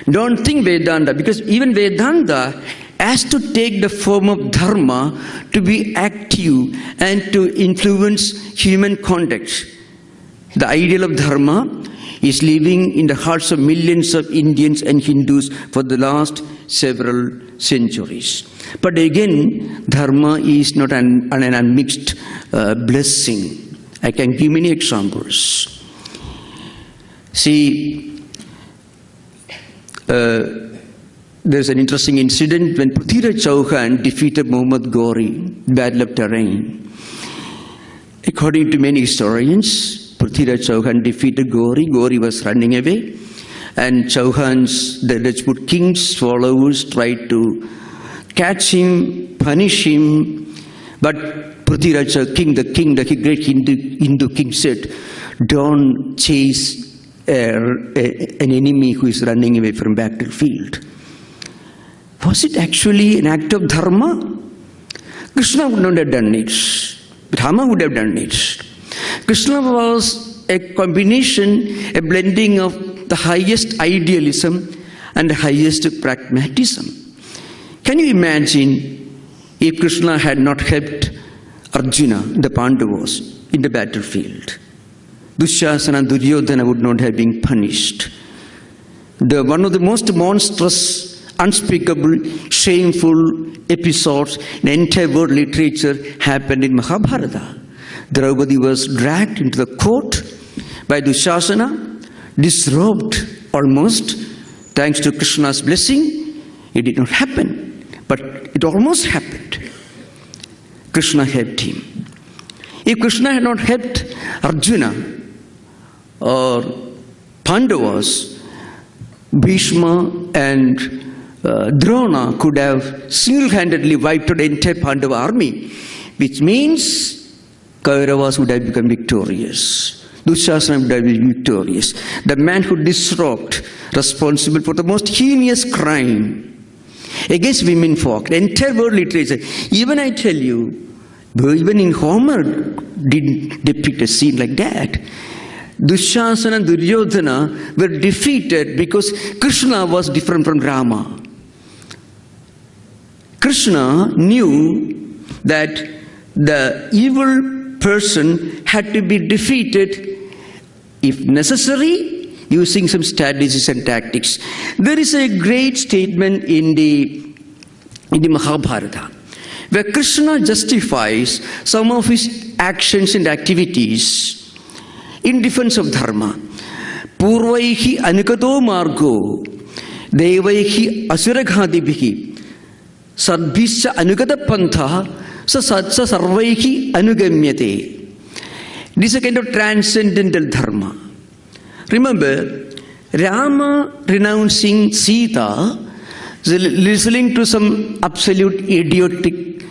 Don't think Vedanta, because even Vedanta has to take the form of Dharma to be active and to influence human conduct. The ideal of Dharma is living in the hearts of millions of Indians and Hindus for the last several centuries. But again, Dharma is not an unmixed blessing. I can give many examples. See, there's an interesting incident when Prithviraj Chauhan defeated Muhammad Ghori, Battle of Tarain. According to many historians, Prithviraj Chauhan defeated Ghori. Ghori was running away, and the Rajput king's followers tried to catch him, punish him, but Prithviraj king, the great Hindu king said, don't chase an enemy who is running away from battlefield. Was it actually an act of Dharma? Krishna would not have done it. Rama would have done it. Krishna was a combination, a blending of the highest idealism and the highest pragmatism. Can you imagine if Krishna had not helped Arjuna, the Pandavas, in the battlefield? Dushasana and Duryodhana would not have been punished. One of the most monstrous, unspeakable, shameful episodes in entire world literature happened in Mahabharata. Draupadi was dragged into the court by Dushasana, disrobed almost, thanks to Krishna's blessing, it did not happen. But it almost happened. Krishna helped him. If Krishna had not helped Arjuna or Pandavas, Bhishma and Drona could have single-handedly wiped out the entire Pandava army, which means Kauravas would have become victorious. Dushasana would have been victorious. The man who disrobed, responsible for the most heinous crime against women folk, the entire world literature. Even I tell you, even in Homer didn't depict a scene like that. Dushasana and Duryodhana were defeated because Krishna was different from Rama. Krishna knew that the evil person had to be defeated, if necessary, using some strategies and tactics. There is a great statement in the Mahabharata where Krishna justifies some of his actions and activities in defense of Dharma. Purvaihi anukato margo devaihi asuraghadibhihi sadbhisya anugata pantha sa sarvaihi anugamyate. This is a kind of transcendental Dharma. Remember, Rama renouncing Sita, listening to some absolute idiotic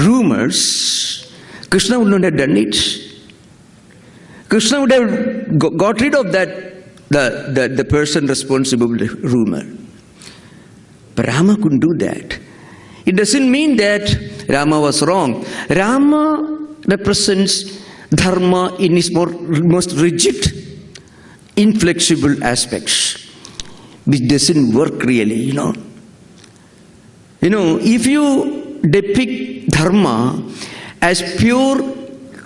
rumors, Krishna would not have done it. Krishna would have got rid of the person responsible for the rumor. But Rama couldn't do that. It doesn't mean that Rama was wrong. Rama represents Dharma in its most rigid, inflexible aspects, which doesn't work really, if you depict Dharma as pure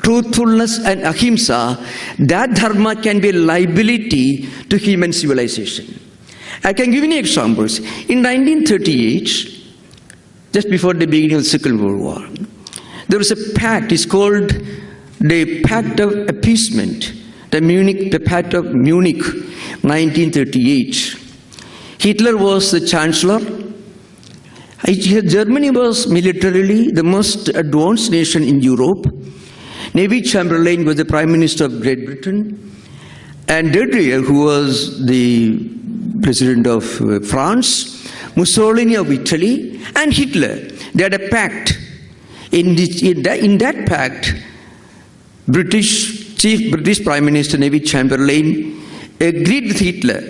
truthfulness and ahimsa, that Dharma can be a liability to human civilization. I can give you examples. In 1938, just before the beginning of the Second World War, there was a pact. It's called the Pact of Appeasement, the Pact of Munich, 1938. Hitler was the Chancellor. Germany was militarily the most advanced nation in Europe. Neville Chamberlain was the Prime Minister of Great Britain. And Dept, who was the President of France, Mussolini of Italy, and Hitler. They had a pact. In that pact, Chief British Prime Minister Neville Chamberlain agreed with Hitler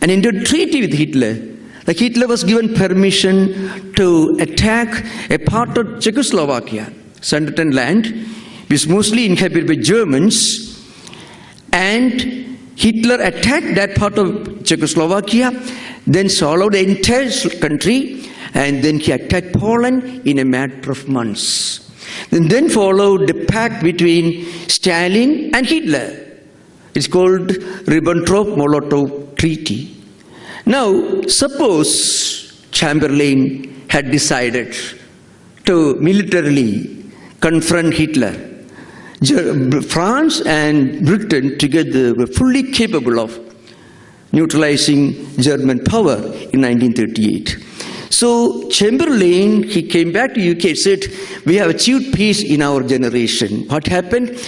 and entered a treaty with Hitler. Like Hitler was given permission to attack a part of Czechoslovakia, Sudetenland, which was mostly inhabited by Germans, and Hitler attacked that part of Czechoslovakia, then swallowed the entire country, and then he attacked Poland in a matter of months. Then followed the pact between Stalin and Hitler. It's called Ribbentrop-Molotov Treaty. Now, suppose Chamberlain had decided to militarily confront Hitler. France and Britain together were fully capable of neutralizing German power in 1938. So Chamberlain, he came back to UK and said, we have achieved peace in our generation. What happened?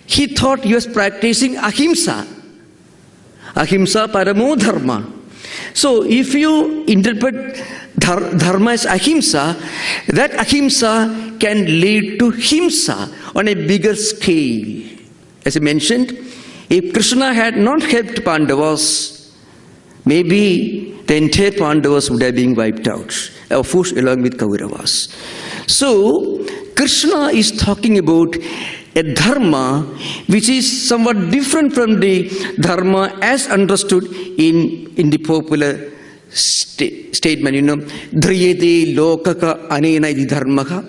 He thought he was practicing ahimsa. Ahimsa paramo dharma. So if you interpret dharma as ahimsa, that ahimsa can lead to himsa on a bigger scale. As I mentioned, if Krishna had not helped Pandavas, maybe the entire Pandavas would have been wiped out, of course along with Kauravas. So Krishna is talking about a dharma which is somewhat different from the dharma as understood in the popular statement, dhriyate lokaka anena iti dharmaka.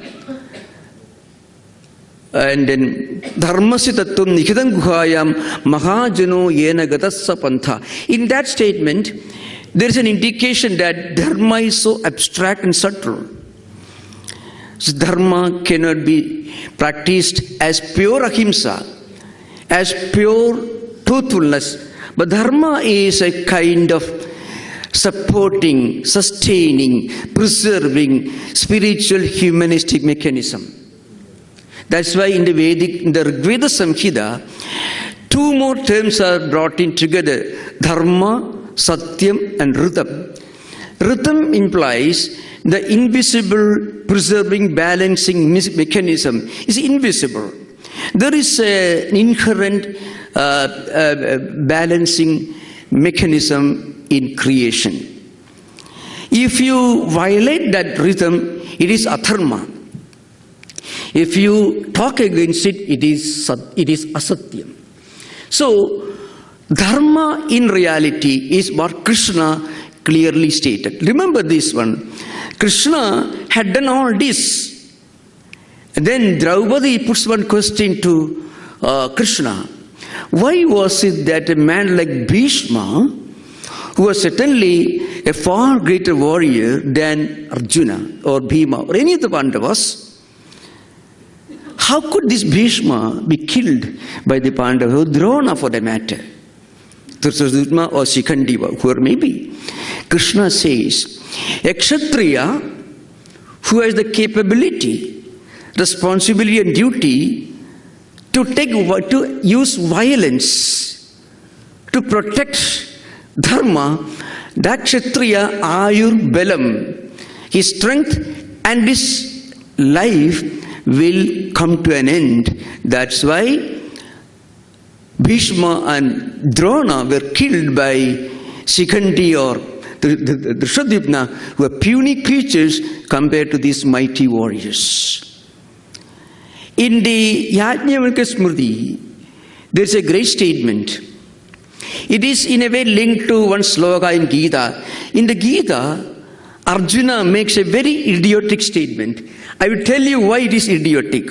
And then dharmasya tattvam nikhidam guhayam mahajano yena gatassa pantha. In that statement, there is an indication that dharma is so abstract and subtle. So dharma cannot be practiced as pure ahimsa, as pure truthfulness. But dharma is a kind of supporting, sustaining, preserving spiritual humanistic mechanism. That's why in the Rigveda Samhita, two more terms are brought in together, Dharma, Satyam and Ritam. Ritam implies the invisible, preserving, balancing mechanism is invisible. There is an inherent balancing mechanism in creation. If you violate that rhythm, it is adharma. If you talk against it, it is asatyam. So, dharma in reality is what Krishna clearly stated. Remember this one. Krishna had done all this. And then Draupadi puts one question to Krishna. Why was it that a man like Bhishma, who was certainly a far greater warrior than Arjuna or Bhima or any of the Pandavas, how could this Bhishma be killed by the Pandavas, or Drona for the matter, Dhritarashtra or Shikhandi, whoever may be? Krishna says, a Kshatriya who has the capability, responsibility and duty to use violence to protect dharma, that Kshatriya ayur belam, his strength and his life will come to an end. That's why Bhishma and Drona were killed by Shikhandi or Drishadvipna, who are puny creatures compared to these mighty warriors. In the Yajnavalkya Smriti, there is a great statement. It is in a way linked to one sloka in Gita. In the Gita, Arjuna makes a very idiotic statement. I will tell you why it is idiotic.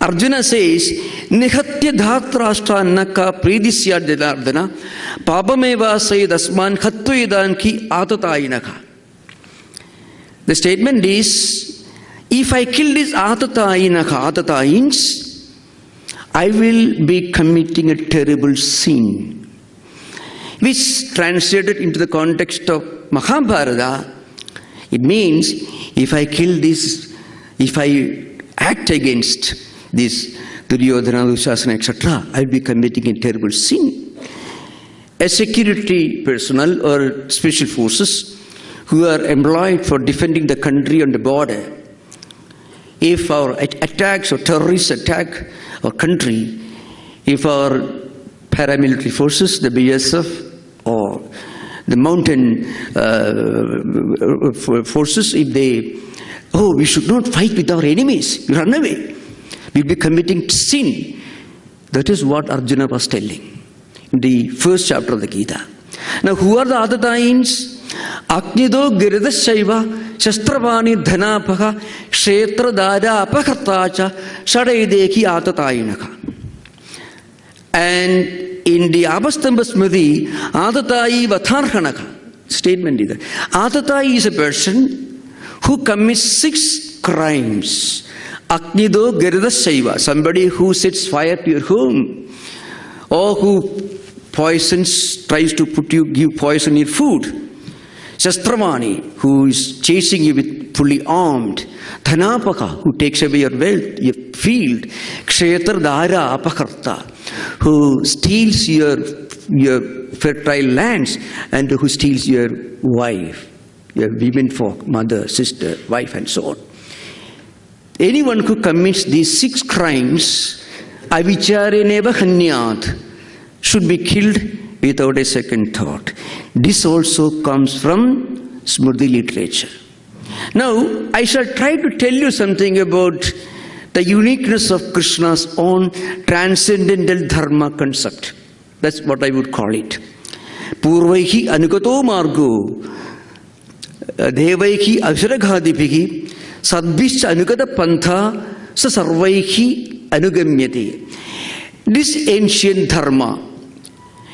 Arjuna says, Nihatya dhatrashtra annaka predisya janardana papameva sayadasman khattuedan ki atatayinaka. The statement is, if I kill these atatayins, I will be committing a terrible sin. Which translated into the context of Mahabharata, it means if I kill this, if I act against this Duryodhana, Dushasana, etc., I will be committing a terrible sin. A security personnel or special forces who are employed for defending the country on the border, if our attacks or terrorists attack our country, if our paramilitary forces, the BSF or the mountain forces, if they, we should not fight with our enemies, we run away, we'll be committing sin. That is what Arjuna was telling in the first chapter of the Gita. Now, who are the Atatayins? Agnido Giridashaiva Shastravani Dhanapaka Kshetra Dada Apakartacha Shadaideki Atatayinaka. And in the Abhastamba Smriti, Atatayi Vatharhanaka statement is that Atatayi is a person who commits 6 crimes. Agnido Giridashaiva, somebody who sets fire to your home, or who tries to give poison in your food. Shastravani, who is chasing you with fully armed. Dhanapaka, who takes away your wealth, your field. Kshetra Dara Apakarta, who steals your fertile lands and who steals your wife, your women folk, mother, sister, wife, and so on. Anyone who commits these 6 crimes, avichareneva hanyat, should be killed without a second thought. This also comes from Smriti literature. Now, I shall try to tell you something about the uniqueness of Krishna's own transcendental dharma concept. That's what I would call it. Purvaihi anugato margo devaihi avsharaghadibhihi sadbhischa anugata pantha sa sarvaihi anugamyate. This ancient dharma,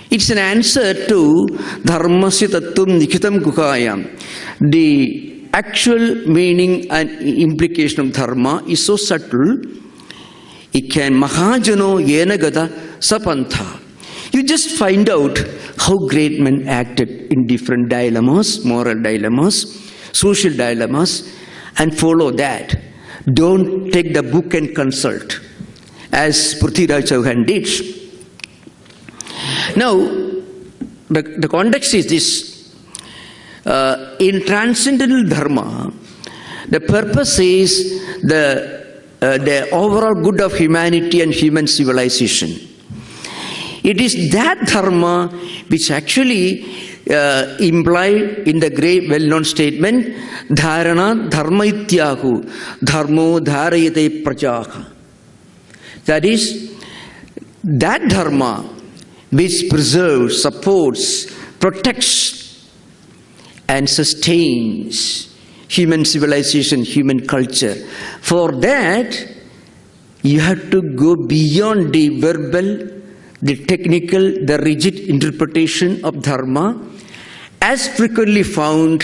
it's an answer to dharmasya tattvam nikhitam gukayam. The actual meaning and implication of dharma is so subtle, it can mahajano yenagata sapantha. You just find out how great men acted in different dilemmas, moral dilemmas, social dilemmas, and follow that. Don't take the book and consult, as Prithviraj Chauhan did. Now, the context is this. In transcendental Dharma, the purpose is the overall good of humanity and human civilization. It is that Dharma which actually implied in the great well-known statement, Dharana Dharma Ityahu, Dharmo Dharayate Prajaha. That is, that Dharma which preserves, supports, protects, and sustains human civilization, human culture. For that, you have to go beyond the verbal, the technical, the rigid interpretation of Dharma, as frequently found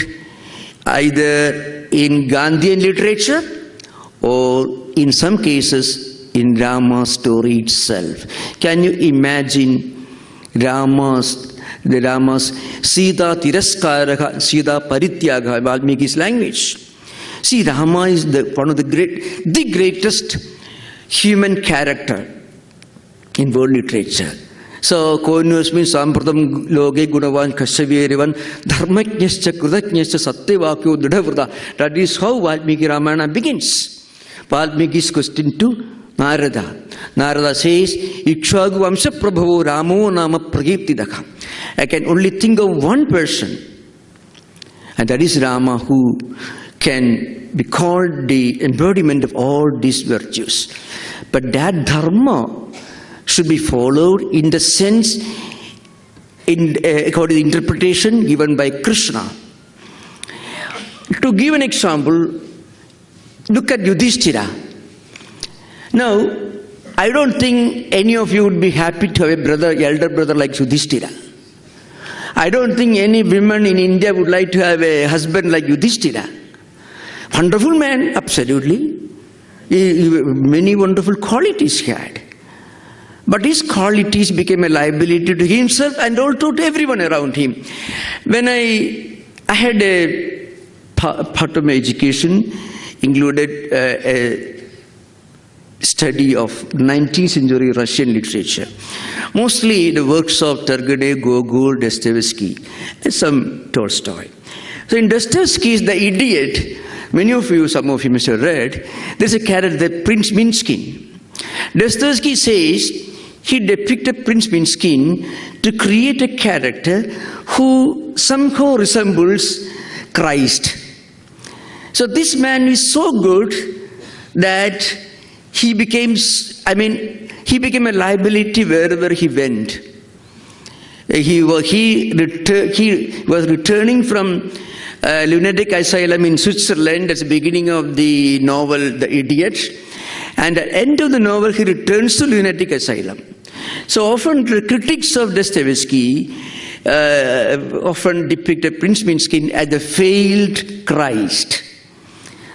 either in Gandhian literature or in some cases in Rama's story itself. Can you imagine Rama's Sita Tiraskaraha, Sita Parityaga, Valmiki's language? See, Rama is one of the greatest human character in world literature. So, Koinus means Sampradam Loge Gunavan Kashavirivan Dharmaknyascha Krudaknyascha Satyavakyo Dudhavrata. That is how Valmiki Ramayana begins. Valmiki's question to Narada. Narada says, Ikshvaku Vamsha Prabhavo Ramo Nama Pragiptidaka. I can only think of one person, and that is Rama, who can be called the embodiment of all these virtues. But that Dharma should be followed in the sense, according to the interpretation given by Krishna. To give an example, look at Yudhishthira. Now, I don't think any of you would be happy to have a brother, elder brother like Yudhishthira. I don't think any woman in India would like to have a husband like Yudhishthira. Wonderful man, absolutely. Many wonderful qualities he had. But his qualities became a liability to himself and also to everyone around him. When I had a part of my education included a study of 19th century Russian literature. Mostly the works of Turgenev, Gogol, Dostoevsky, and some Tolstoy. So in Dostoevsky's The Idiot, some of you must have read, there's a character, Prince Minskin. Dostoevsky says he depicted Prince Minskin to create a character who somehow resembles Christ. So this man is so good that he became a liability wherever he went. He was returning from a lunatic asylum in Switzerland at the beginning of the novel The Idiot. And at the end of the novel, he returns to lunatic asylum. So often the critics of Dostoevsky often depicted Prince Minskin as the failed Christ.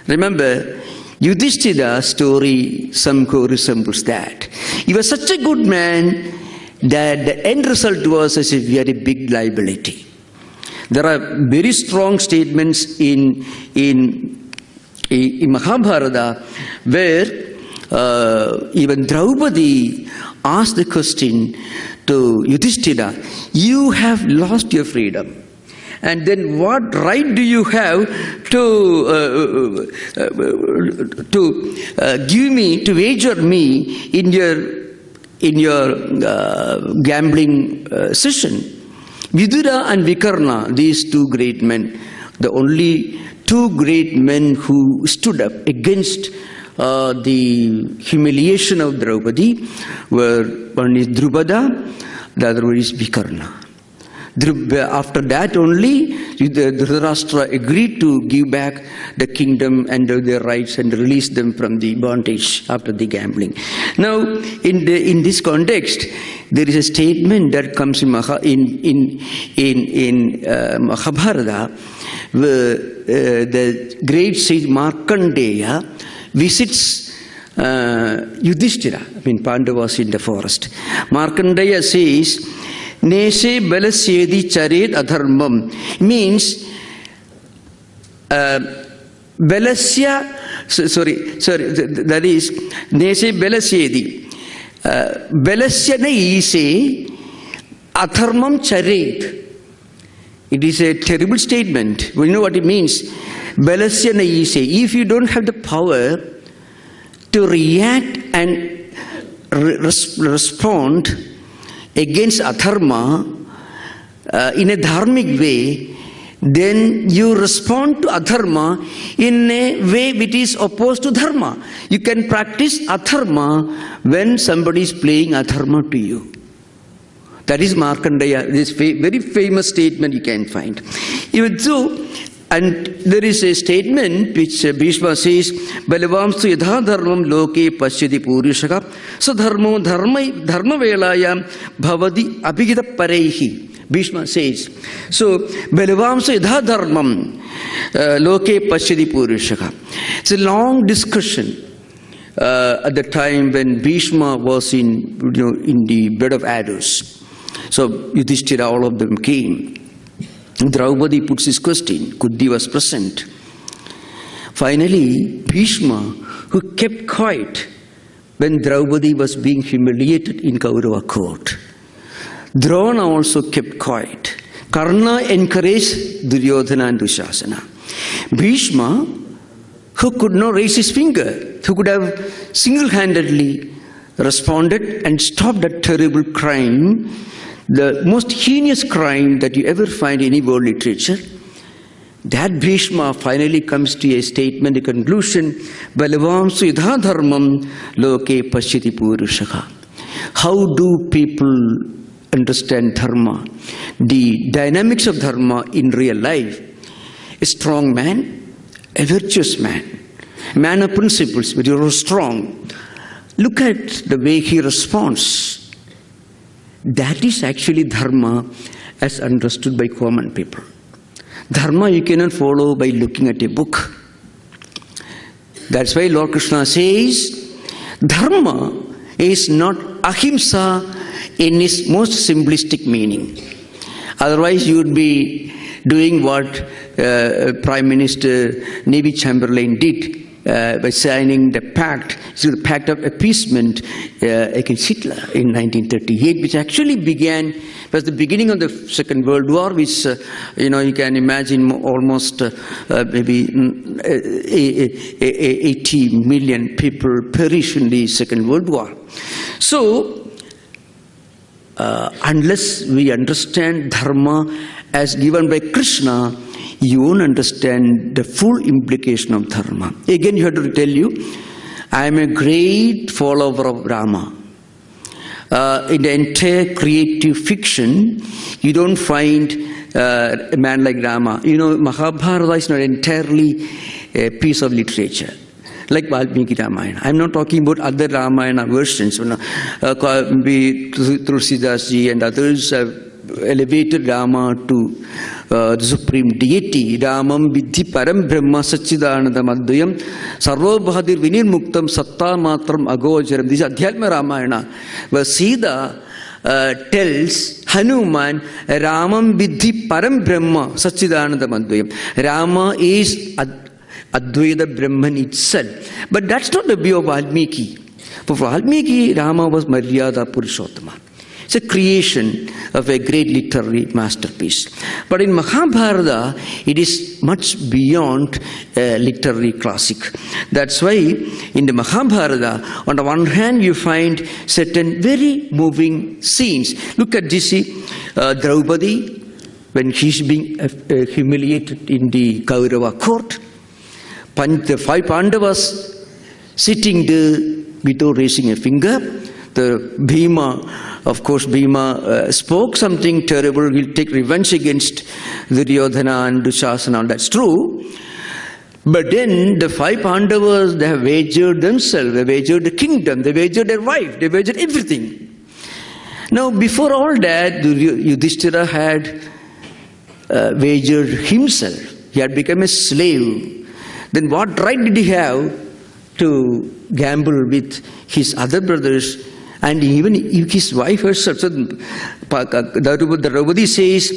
Remember, Yudhishthira's story somehow resembles that. He was such a good man that the end result was as a very big liability. There are very strong statements in Mahabharata where even Draupadi asked the question to Yudhishthira, you have lost your freedom. And then what right do you have to wager me in your gambling session? Vidura and Vikarna, these two great men, the only two great men who stood up against the humiliation of Draupadi were, one is Drupada, the other one is Vikarna. After that only, Dhritarashtra agreed to give back the kingdom and their rights and release them from the bondage after the gambling. Now, in this context, there is a statement that comes in Mahabharata, where the great sage Markandeya visits Yudhishthira, Pandavas in the forest. Markandeya says, Neshe balasyedi charet adharmam, means balasya, that is, Neshe balasyedi. Balasya na ise adharmam charet. It is a terrible statement. We know what it means. Balasya na ise. If you don't have the power to react and respond against adharma in a dharmic way, then you respond to adharma in a way which is opposed to dharma. You can practice adharma when somebody is playing adharma to you. That is Markandeya, this very famous statement you can find. Even so, and there is a statement which Bhishma says, Balavamstu yadha dharmam loke pashyati purishaka, so dharmo dharma velayam bhavadi abhigita pareihi. Bhishma says. So, Balavamsu yadha dharmam loke pashyati purishaka. It's a long discussion at the time when Bhishma was in the bed of arrows. So Yudhishthira, all of them came. Draupadi puts his question. Kuddi was present. Finally, Bhishma, who kept quiet when Draupadi was being humiliated in Kaurava court. Drona also kept quiet. Karna encouraged Duryodhana and Dushasana. Bhishma, who could not raise his finger, who could have single-handedly responded and stopped that terrible crime, the most heinous crime that you ever find in any world literature, that Bhishma finally comes to a statement, a conclusion, Balavamsu yadha dharmam loke pashyati purushaka. How do people understand dharma? The dynamics of dharma in real life. A strong man, a virtuous man, a man of principles, very strong. Look at the way he responds. That is actually dharma as understood by common people. Dharma you cannot follow by looking at a book. That's why Lord Krishna says, dharma is not ahimsa in its most simplistic meaning. Otherwise you would be doing what Prime Minister Neville Chamberlain did by signing the pact, so the pact of appeasement against Hitler in 1938, which actually was the beginning of the Second World War, which, you can imagine almost maybe 80 million people perished in the Second World War. So, unless we understand dharma as given by Krishna, you won't understand the full implication of dharma. Again, you have to tell you, I am a great follower of Rama. In the entire creative fiction, you don't find a man like Rama. Mahabharata is not entirely a piece of literature, like Valmiki Ramayana. I'm not talking about other Ramayana versions. Tulsidas ji and others have elevated Rama to the supreme deity. Ramam vidhi param brahma sachidananda madhyam sarvobhadir vinirmuktam satta matram agocharam. This is Adhyatma Ramayana, where Sita tells Hanuman, Ramam vidhi param brahma sachidananda madhyam. Rama is Advaita Brahman itself. But that's not the view of Valmiki. For Valmiki, Rama was Maryada Purushottama. It's a creation of a great literary masterpiece. But in Mahabharata, it is much beyond a literary classic. That's why in the Mahabharata, on the one hand, you find certain very moving scenes. Look at this, Draupadi, when she's being humiliated in the Kaurava court. The 5 Pandavas sitting there without raising a finger. The Bhima, of course, spoke something terrible. He'll take revenge against Duryodhana and Dushasana. That's true. But then the 5 Pandavas, they have wagered themselves. They wagered the kingdom. They wagered their wife. They wagered everything. Now, before all that, Yudhishthira had wagered himself. He had become a slave. Then what right did he have to gamble with his other brothers and even his wife herself. So the Draupadi says,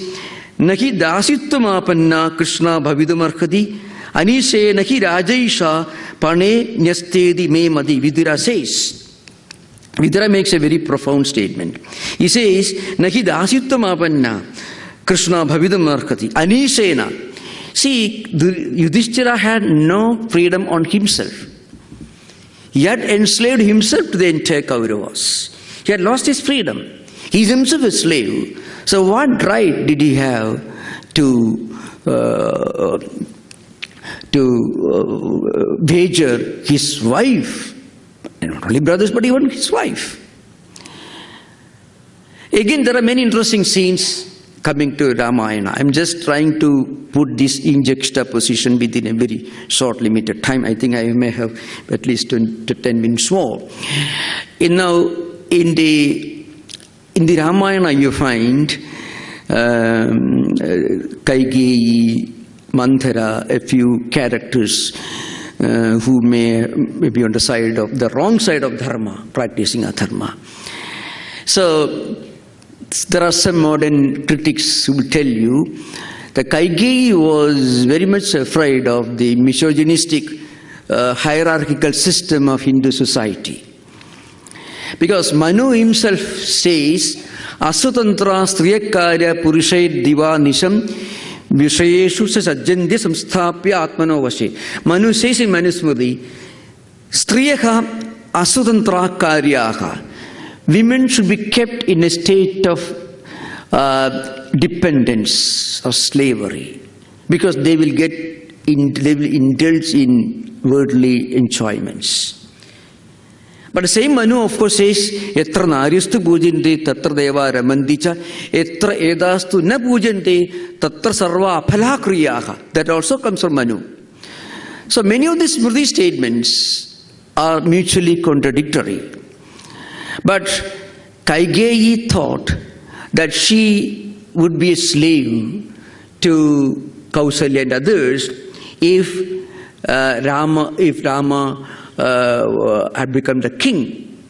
Nahi dasitamapanna Krishna bhavidamarkadi anise nahi rajaisha pane nyastedi me madi. Vidura says. Vidura makes a very profound statement. He says, Nahi dasitamapanna Krishna bhavidamarkadi anisena. See, Yudhishthira had no freedom on himself. He had enslaved himself to the entire Kauravas. He had lost his freedom. He is himself a slave. So what right did he have to wager his wife, and not only brothers but even his wife? Again, there are many interesting scenes coming to Ramayana. I'm just trying to put this in juxtaposition within a very short limited time. I think I may have at least 10 minutes more. Now, in the Ramayana you find Kaigeyi, Manthara, a few characters who may be on the wrong side of Dharma, practicing adharma. So, there are some modern critics who will tell you that Kaigeyi was very much afraid of the misogynistic hierarchical system of Hindu society. Because Manu himself says, Asutantra striyakarya purushait diva nisham vishayeshu sajjandi samsthapya atmano vashe. Manu says in Manusmriti, Striyaka asutantra karyaha. Women should be kept in a state of dependence or slavery, because they will indulge in worldly enjoyments. But the same Manu, of course, says, Yatra naryastu pujante tatra deva ramandicha, yatra edastu na pujante tatra sarva aphala kriyaha. That also comes from Manu. So many of these Smriti statements are mutually contradictory. But Kaigeyi thought that she would be a slave to Kausalya and others if Rama had become the king.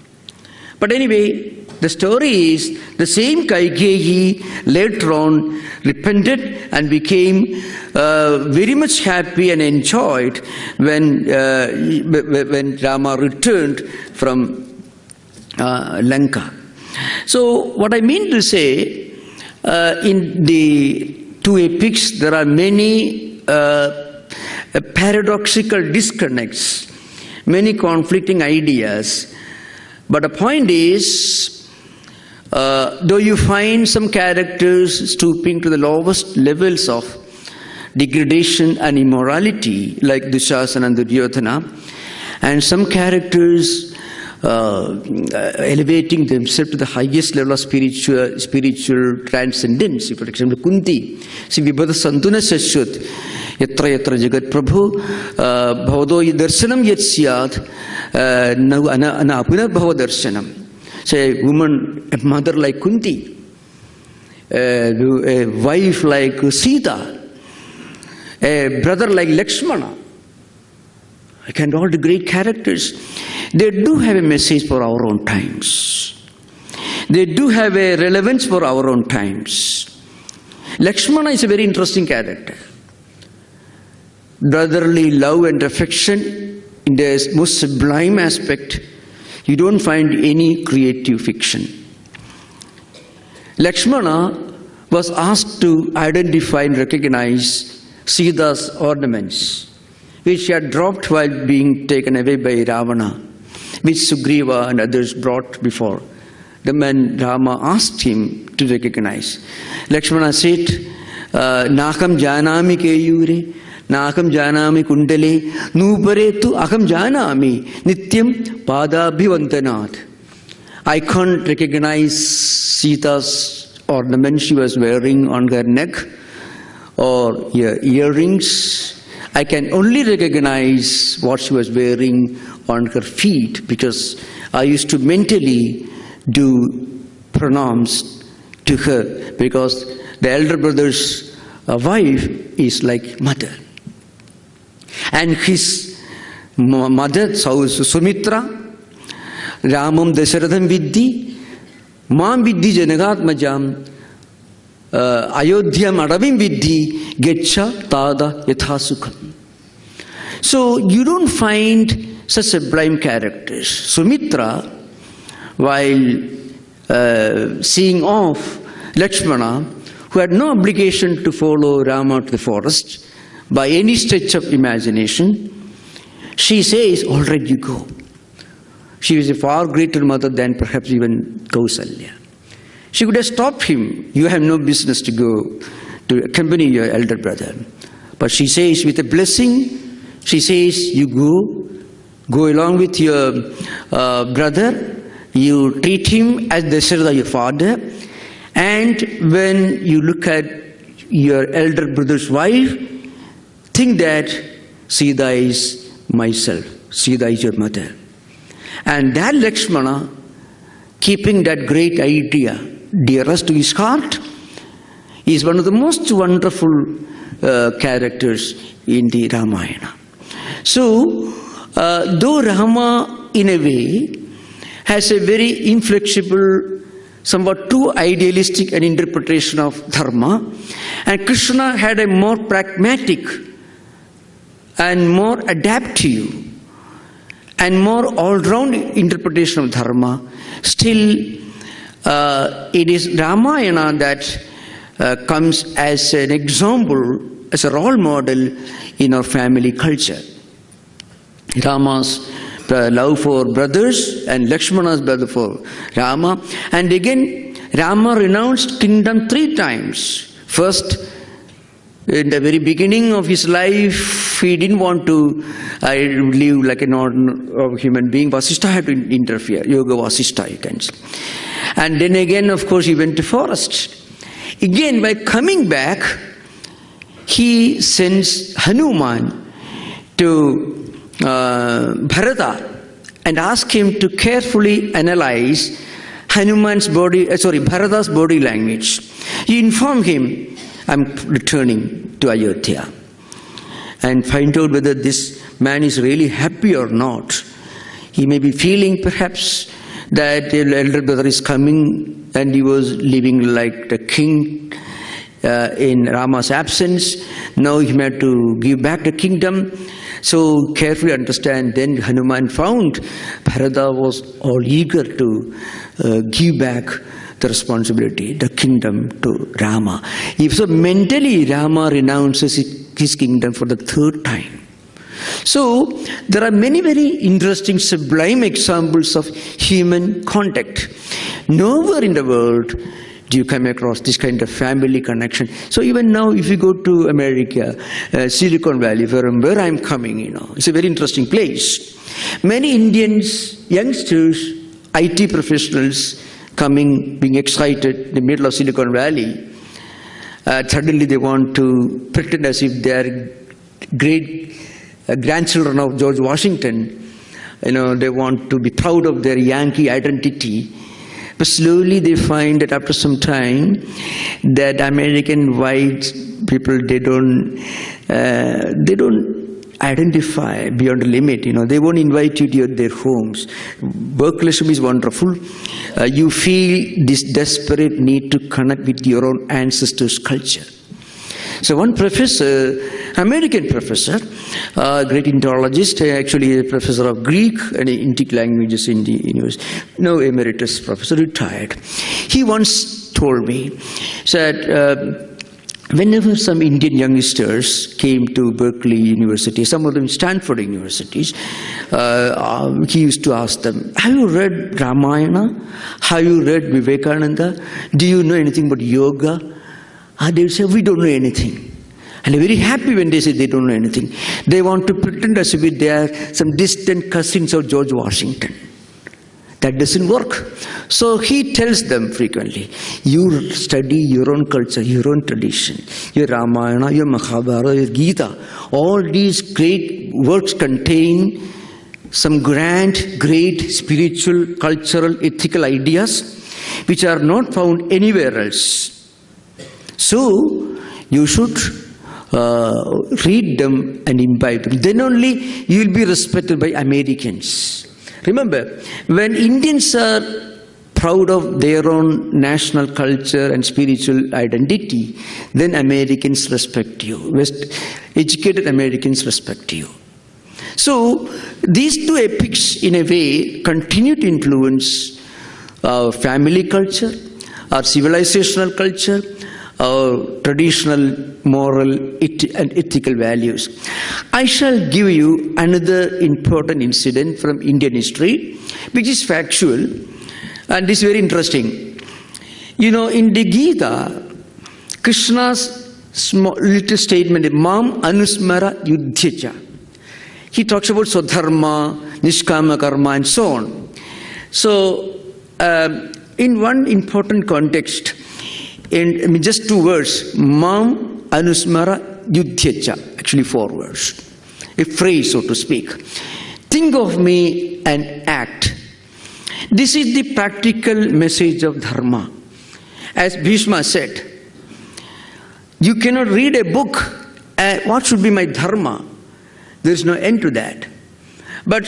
But anyway, the story is the same Kaigeyi later on repented and became very much happy and enjoyed when Rama returned from Lanka. So what I mean to say, in the two epics there are many paradoxical disconnects, many conflicting ideas. But the point is, though you find some characters stooping to the lowest levels of degradation and immorality, like Dushasana and Duryodhana, and some characters elevating themselves to the highest level of spiritual transcendence. For example, Kunti, see, Vibhada Santuna Sashwat, Yatra Yatra Jagat Prabhu, Bhavodo Darshanam Yat Syat, Ana Apuna Bhava Darshanam. So a woman, a mother like Kunti, a wife like Sita, a brother like Lakshmana, and all the great characters, they do have a message for our own times. They do have a relevance for our own times. Lakshmana is a very interesting character. Brotherly love and affection in their most sublime aspect. You don't find any creative fiction. Lakshmana was asked to identify and recognize Sita's ornaments, which she had dropped while being taken away by Ravana, which Sugriva and others brought before. The man Rama asked him to recognize. Lakshmana said, Nakam janami keyure, Nakam janami kundale, Nupare tu akam janami, Nityam padabhivantanat. I can't recognize Sita's ornament she was wearing on her neck or her earrings. I can only recognize what she was wearing on her feet, because I used to mentally do pranams to her, because the elder brother's wife is like mother. And his mother Sumitra, Ramam Dasaratham Vidhi, Mam Vidhi Janagatmajam, Ayodhyam Aravim Vidhi, Getcha Tada Yathasukham. So you don't find such sublime characters. Sumitra, while seeing off Lakshmana, who had no obligation to follow Rama to the forest by any stretch of imagination, she says, all right, you go. She was a far greater mother than perhaps even Kausalya. She could have stopped him. You have no business to go to accompany your elder brother. But she says, with a blessing, she says, you go along with your brother, you treat him as Dasharatha, your father, and when you look at your elder brother's wife, think that Sita is myself, Sita is your mother. And that Lakshmana, keeping that great idea dearest to his heart, is one of the most wonderful characters in the Ramayana. So, though Rama, in a way, has a very inflexible, somewhat too idealistic an interpretation of Dharma, and Krishna had a more pragmatic and more adaptive and more all-round interpretation of Dharma, still it is Ramayana that comes as an example, as a role model in our family culture. Rama's love for brothers and Lakshmana's love for Rama. And again, Rama renounced kingdom 3 times. First, in the very beginning of his life, he didn't want to live like a normal human being. Vasishtha had to interfere. Yoga Vasishtha, you can say. And then again, of course, he went to forest. Again, by coming back, he sends Hanuman to Bharata and ask him to carefully analyze Bharata's body language. He informed him, I'm returning to Ayodhya, and find out whether this man is really happy or not. He may be feeling perhaps that the elder brother is coming and he was living like the king in Rama's absence. Now he had to give back the kingdom. So carefully understand, then Hanuman found Bharata was all eager to give back the responsibility, the kingdom to Rama. So mentally Rama renounces his kingdom for the 3rd time. So there are many very interesting, sublime examples of human contact. Nowhere in the world do you come across this kind of family connection. So even now, if you go to America, Silicon Valley, from where I'm coming, it's a very interesting place. Many Indians, youngsters, IT professionals coming, being excited in the middle of Silicon Valley, suddenly they want to pretend as if they are great grandchildren of George Washington. They want to be proud of their Yankee identity. But slowly they find that after some time, that American white people, they don't identify beyond the limit. They won't invite you to their homes. Work-relationship is wonderful. You feel this desperate need to connect with your own ancestors' culture. So one professor, American professor, great Indologist, actually a professor of Greek and Indic languages in the university, no emeritus professor, retired. He once told me, said, whenever some Indian youngsters came to Berkeley University, some of them Stanford universities, he used to ask them, have you read Ramayana? Have you read Vivekananda? Do you know anything about yoga? They would say, we don't know anything. And they're very happy when they say they don't know anything. They want to pretend as if they are some distant cousins of George Washington. That doesn't work. So he tells them frequently, you study your own culture, your own tradition, your Ramayana, your Mahabharata, your Gita. All these great works contain some grand, great spiritual, cultural, ethical ideas which are not found anywhere else. So you should read them and imbibe them. Then only you will be respected by Americans. Remember, when Indians are proud of their own national culture and spiritual identity, then Americans respect you. Educated Americans respect you. So these two epics, in a way, continue to influence our family culture, our civilizational culture, our traditional moral and ethical values. I shall give you another important incident from Indian history, which is factual, and this is very interesting. You know, in the Gita, Krishna's small little statement, Mam Anusmara Yudhyacha. He talks about Swadharma, Nishkama Karma, and so on. So, in one important context, in just 2 words, Mam Anusmara Yudhyacha, actually 4 words, a phrase, so to speak. Think of me and act. This is the practical message of Dharma. As Bhishma said, you cannot read a book, what should be my Dharma? There is no end to that. But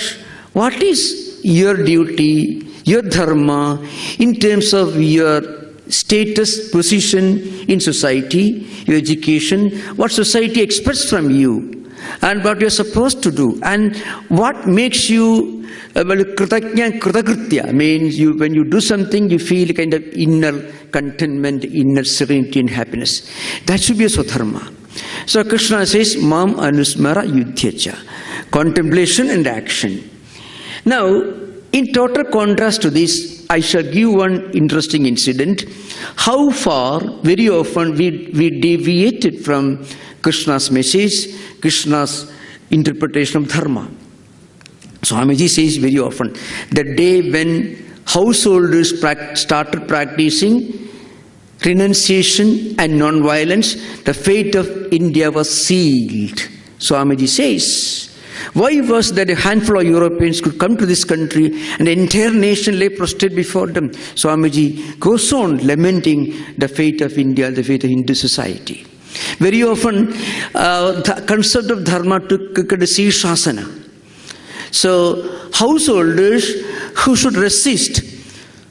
what is your duty, your Dharma, in terms of your status, position in society, your education, what society expects from you, and what you are supposed to do, and what makes you kritakritya, means when you do something, you feel kind of inner contentment, inner serenity and happiness. That should be a Swadharma. So Krishna says, Mam Anusmara Yudhyacha, contemplation and action. Now, in total contrast to this, I shall give one interesting incident. How far, very often, we deviated from Krishna's message, Krishna's interpretation of Dharma. Swamiji says very often, the day when householders started practicing renunciation and non-violence, the fate of India was sealed. Swamiji says, why was that a handful of Europeans could come to this country and the entire nation lay prostrate before them? Swamiji goes on lamenting the fate of India, the fate of Hindu society. Very often, the concept of Dharma took a Shasana. So, householders who should resist,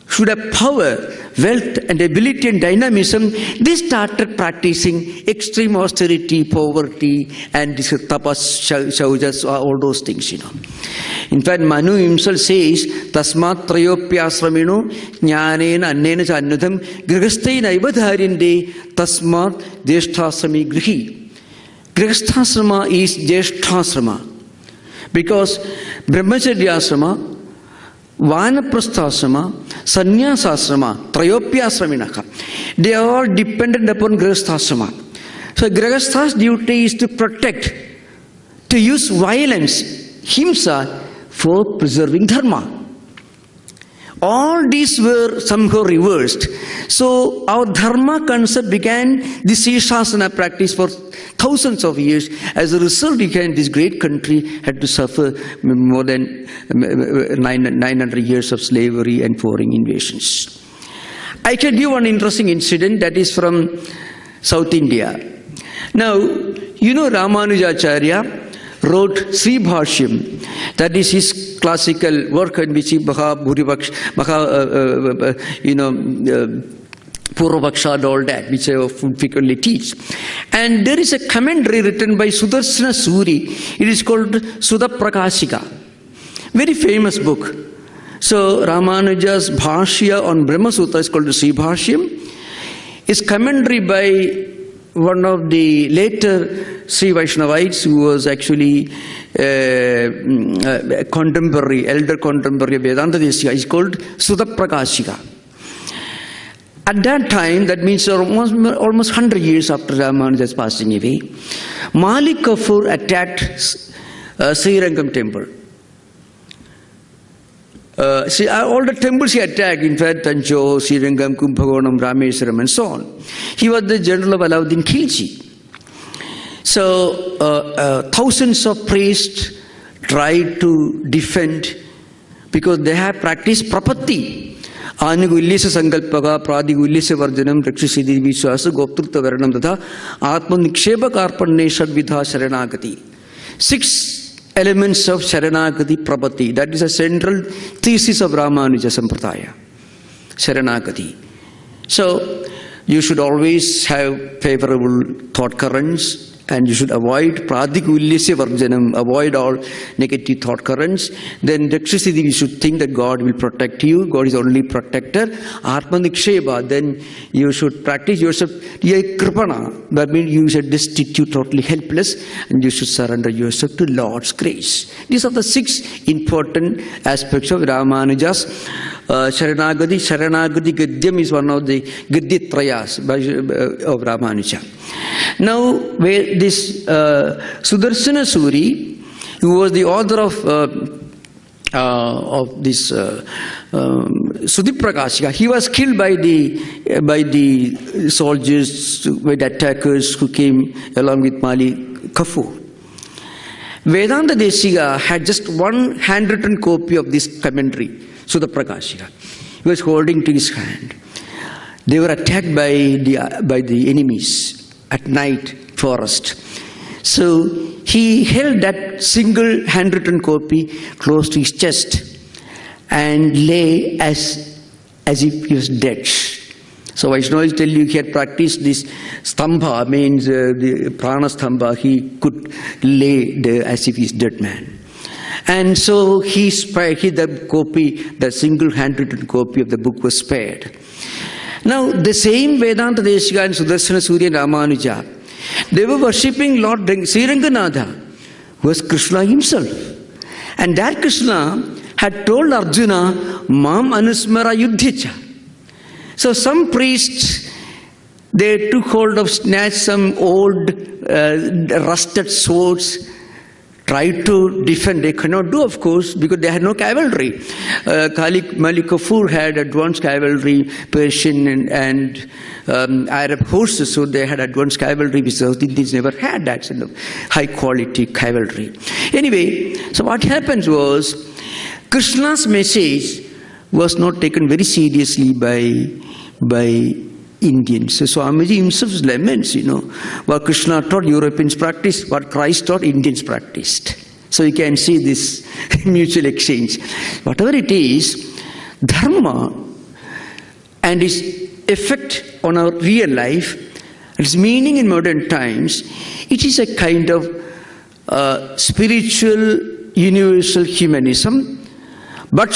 should have power, wealth and ability and dynamism, they started practicing extreme austerity, poverty and tapas, shaujas, all those things, you know. In fact, Manu himself says, Tasmat trayopyasramino jnanena annena channudam grihasthaina ivadharinde tasmat jesthasrami grihi. Grihasthasrama is jesthasrama because brahmacharyasrama, Vanaprasthasrama, Sannyasasrama, Trayopyasraminaka, they are all dependent upon Grihasthasrama. So Grihastha's duty is to protect, to use violence, himsa, for preserving Dharma. All these were somehow reversed. So our Dharma concept began the Shasana practice for thousands of years. As a result, this great country had to suffer more than 900 years of slavery and foreign invasions. I can give one interesting incident that is from South India. Now, you know Ramanujacharya wrote Sri Bhashyam, that is his classical work in which he Puravaksha and all that, which I frequently teach. And there is a commentary written by Sudarshana Suri. It is called Sudha Prakashika. Very famous book. So Ramanuja's Bhashya on Brahma Sutra is called the Sri Bhashyam. His commentary by one of the later Sri Vaishnavites who was actually contemporary, elder contemporary of Vedanta Desika is called Sudha Prakashika. At that time, that means almost 100 years after Ramanuja's passing away, Malik Kafur attacked Srirangam temple. See, all the temples he attacked, in fact, Tanjore, Srirangam, Kumbhakonam, Rameswaram and so on. He was the general of Alauddin Khilji. So, thousands of priests tried to defend because they have practiced prapatti. Anugullisa Sankalpaka, Pradigullisa Varjanam, Rakshisiddhi Vishwasa, Goptrutta Varanam Tata, Atmaniksheba Karpane Shadvidha Sharanagati. 6 elements of Sharanagati Prabhati. That is a central thesis of Ramanuja Sampradaya. Sharanagati. So, you should always have favorable thought currents, and you should avoid pradikulyasya varjanam, avoid all negative thought currents. Then Rakshasiddhi, you should think that God will protect you, God is only protector. Atmaniksheba, then you should practice yourself. Kripana, that means you should destitute, totally helpless, and you should surrender yourself to Lord's grace. These are the 6 important aspects of Ramanuja's Sharanagati. Sharanagati Gadyam is one of the Gadyatrayas of Ramanuja. Now, where this Sudarshana Suri, who was the author of this Sudiprakashika, he was killed by the soldiers, by the attackers who came along with Mali Kafur. Vedanta Desika had just one handwritten copy of this commentary, Sudiprakashika. He was holding to his hand. They were attacked by the enemies at night, forest. So he held that single handwritten copy close to his chest and lay as if he was dead. So Vaishnavas tell you he had practiced this stambha, means the prana stambha. He could lay there as if he's dead man. And so the single handwritten copy of the book was spared. Now, the same Vedanta Desika and Sudarshana Surya and Ramanuja, they were worshipping Lord Sriranganatha, who was Krishna himself. And that Krishna had told Arjuna, Mam Anusmara Yuddhyacha. So some priests, they took hold of, snatched some old rusted swords, tried to defend. They could not do, of course, because they had no cavalry. Malik Kafur had advanced cavalry, Persian and Arab horses, so they had advanced cavalry, which the Indians never had that sort of high quality cavalry. Anyway, so what happens was, Krishna's message was not taken very seriously by Indians. So Swamiji himself laments, what Krishna taught, Europeans practiced, what Christ taught, Indians practiced. So you can see this mutual exchange. Whatever it is, Dharma and its effect on our real life, its meaning in modern times, it is a kind of spiritual universal humanism, but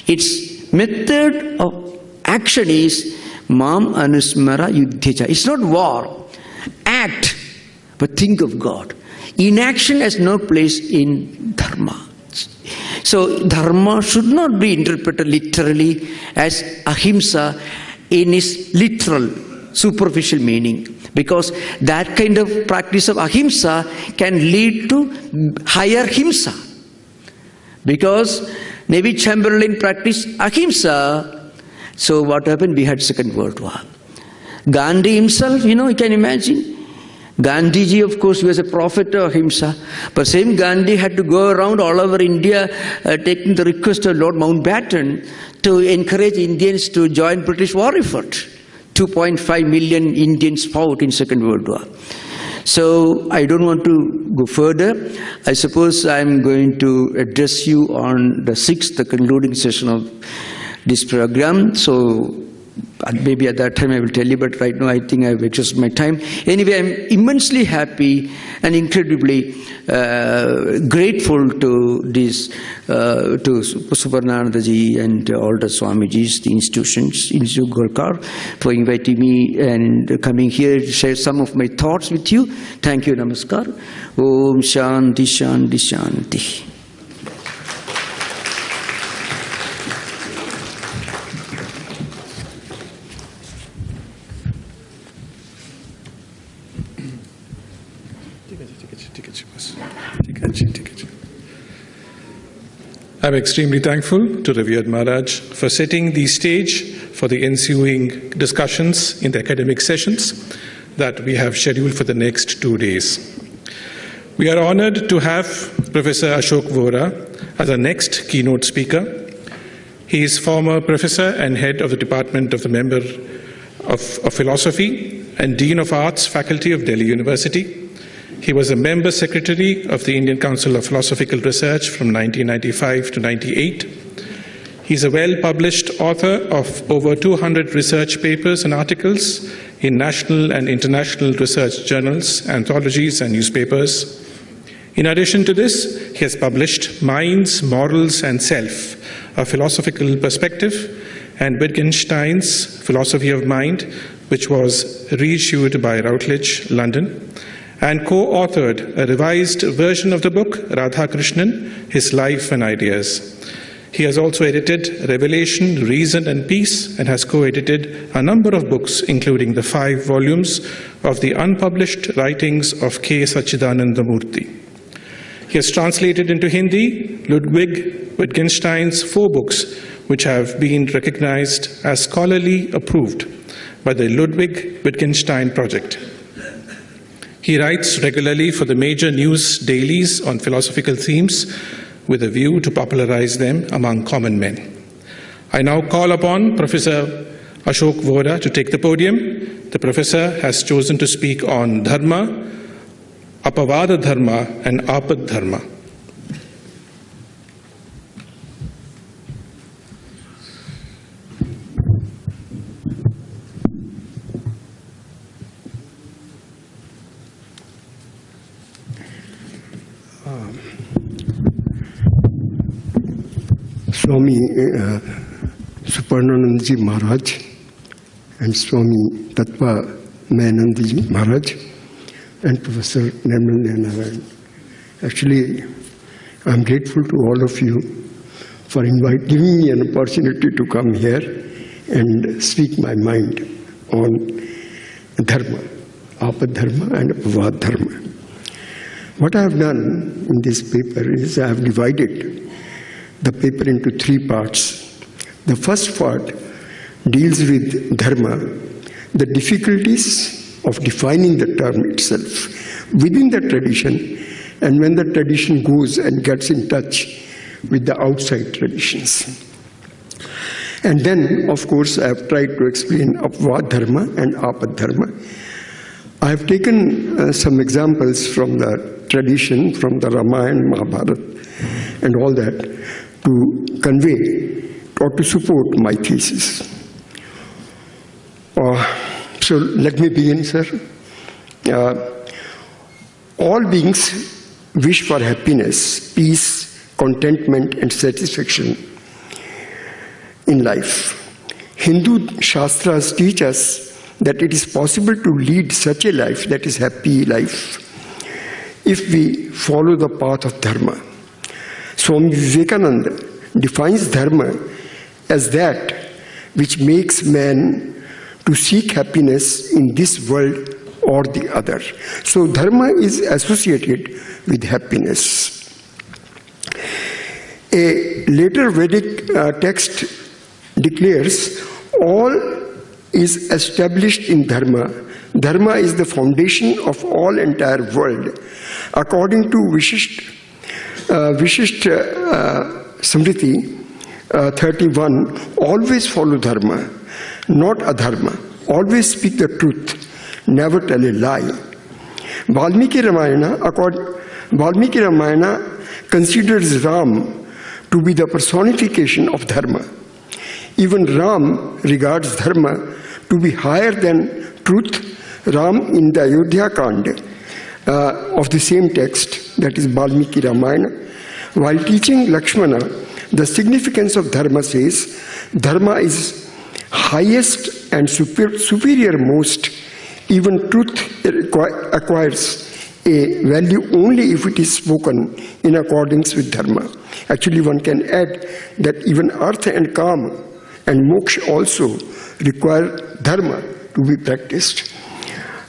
its method of action is Mam Anusmara Yuddhyacha. It's not war. Act, but think of God. Inaction has no place in Dharma. So Dharma should not be interpreted literally as ahimsa in its literal, superficial meaning. Because that kind of practice of ahimsa can lead to higher himsa. Because Neville Chamberlain practiced ahimsa. So what happened? We had Second World War. Gandhi himself, you can imagine. Gandhiji, of course, was a prophet of ahimsa. But same Gandhi had to go around all over India taking the request of Lord Mountbatten to encourage Indians to join British war effort. 2.5 million Indians fought in Second World War. So I don't want to go further. I suppose I'm going to address you on the 6th, the concluding session of this program. So maybe at that time I will tell you, but right now I think I've exhausted my time. Anyway, I'm immensely happy and incredibly grateful to this, to Suparnanandaji and all the Swamijis, the institutions, Institute Golkar, for inviting me and coming here to share some of my thoughts with you. Thank you, Namaskar. Om Shanti Shanti Shanti. I'm extremely thankful to Revered Maharaj for setting the stage for the ensuing discussions in the academic sessions that we have scheduled for the next 2 days. We are honored to have Professor Ashok Vohra as our next keynote speaker. He is former professor and head of the Department of the Member of Philosophy and Dean of Arts Faculty of Delhi University. He was a member secretary of the Indian Council of Philosophical Research from 1995 to 98. He's a well-published author of over 200 research papers and articles in national and international research journals, anthologies, and newspapers. In addition to this, he has published Minds, Morals, and Self, a philosophical perspective, and Wittgenstein's Philosophy of Mind, which was reissued by Routledge, London, and co-authored a revised version of the book, Radhakrishnan, His Life and Ideas. He has also edited Revelation, Reason, and Peace, and has co-edited a number of books, including the 5 volumes of the unpublished writings of K. Sachidananda Murthy. He has translated into Hindi Ludwig Wittgenstein's 4 books, which have been recognized as scholarly approved by the Ludwig Wittgenstein Project. He writes regularly for the major news dailies on philosophical themes with a view to popularize them among common men. I now call upon Professor Ashok Vohra to take the podium. The professor has chosen to speak on Dharma, Apavada Dharma, and Āpad Dharma. Swami Suparnanandaji Maharaj and Swami Tattwamayananda Maharaj and Professor Nirmalya Narayan. Actually, I'm grateful to all of you for giving me an opportunity to come here and speak my mind on Dharma, Āpad Dharma and Apavada Dharma. What I have done in this paper is I have divided the paper into 3 parts. The first part deals with Dharma, the difficulties of defining the term itself within the tradition, and when the tradition goes and gets in touch with the outside traditions. And then, of course, I have tried to explain Apavada Dharma and Āpad Dharma. I have taken some examples from the tradition, from the Ramayana, Mahabharata, and all that, to convey or to support my thesis. So let me begin, sir. All beings wish for happiness, peace, contentment, and satisfaction in life. Hindu Shastras teach us that it is possible to lead such a life, that is happy life, if we follow the path of Dharma. Swami Vivekananda defines Dharma as that which makes man to seek happiness in this world or the other. So Dharma is associated with happiness. A later Vedic text declares all is established in Dharma. Dharma is the foundation of all entire world. According to Vishisht Smriti 31, always follow Dharma, not adharma. Always speak the truth, never tell a lie. Valmiki Ramayana considers Ram to be the personification of Dharma. Even Ram regards Dharma to be higher than truth. Ram in the Ayodhya Kanda of the same text, that is Valmiki Ramayana, while teaching Lakshmana the significance of Dharma, says, Dharma is highest and superior most. Even truth acquires a value only if it is spoken in accordance with Dharma. Actually, one can add that even artha and kama and moksha also require Dharma to be practiced.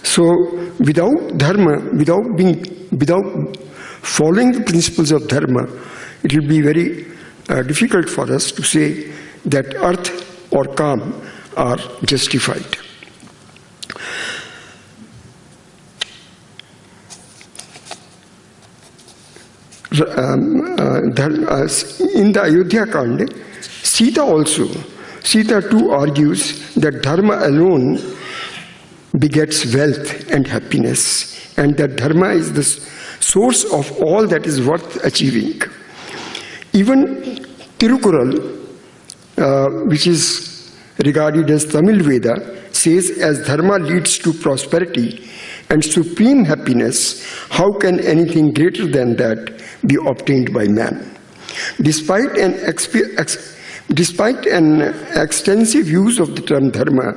So, without Dharma, without following the principles of Dharma, it will be very difficult for us to say that artha or kama are justified. In the Ayodhya Kanda, Sita too argues that dharma alone begets wealth and happiness, and that dharma is the source of all that is worth achieving. Even Tirukural, which is regarded as Tamil Veda, says as dharma leads to prosperity and supreme happiness, how can anything greater than that be obtained by man? Despite an extensive use of the term dharma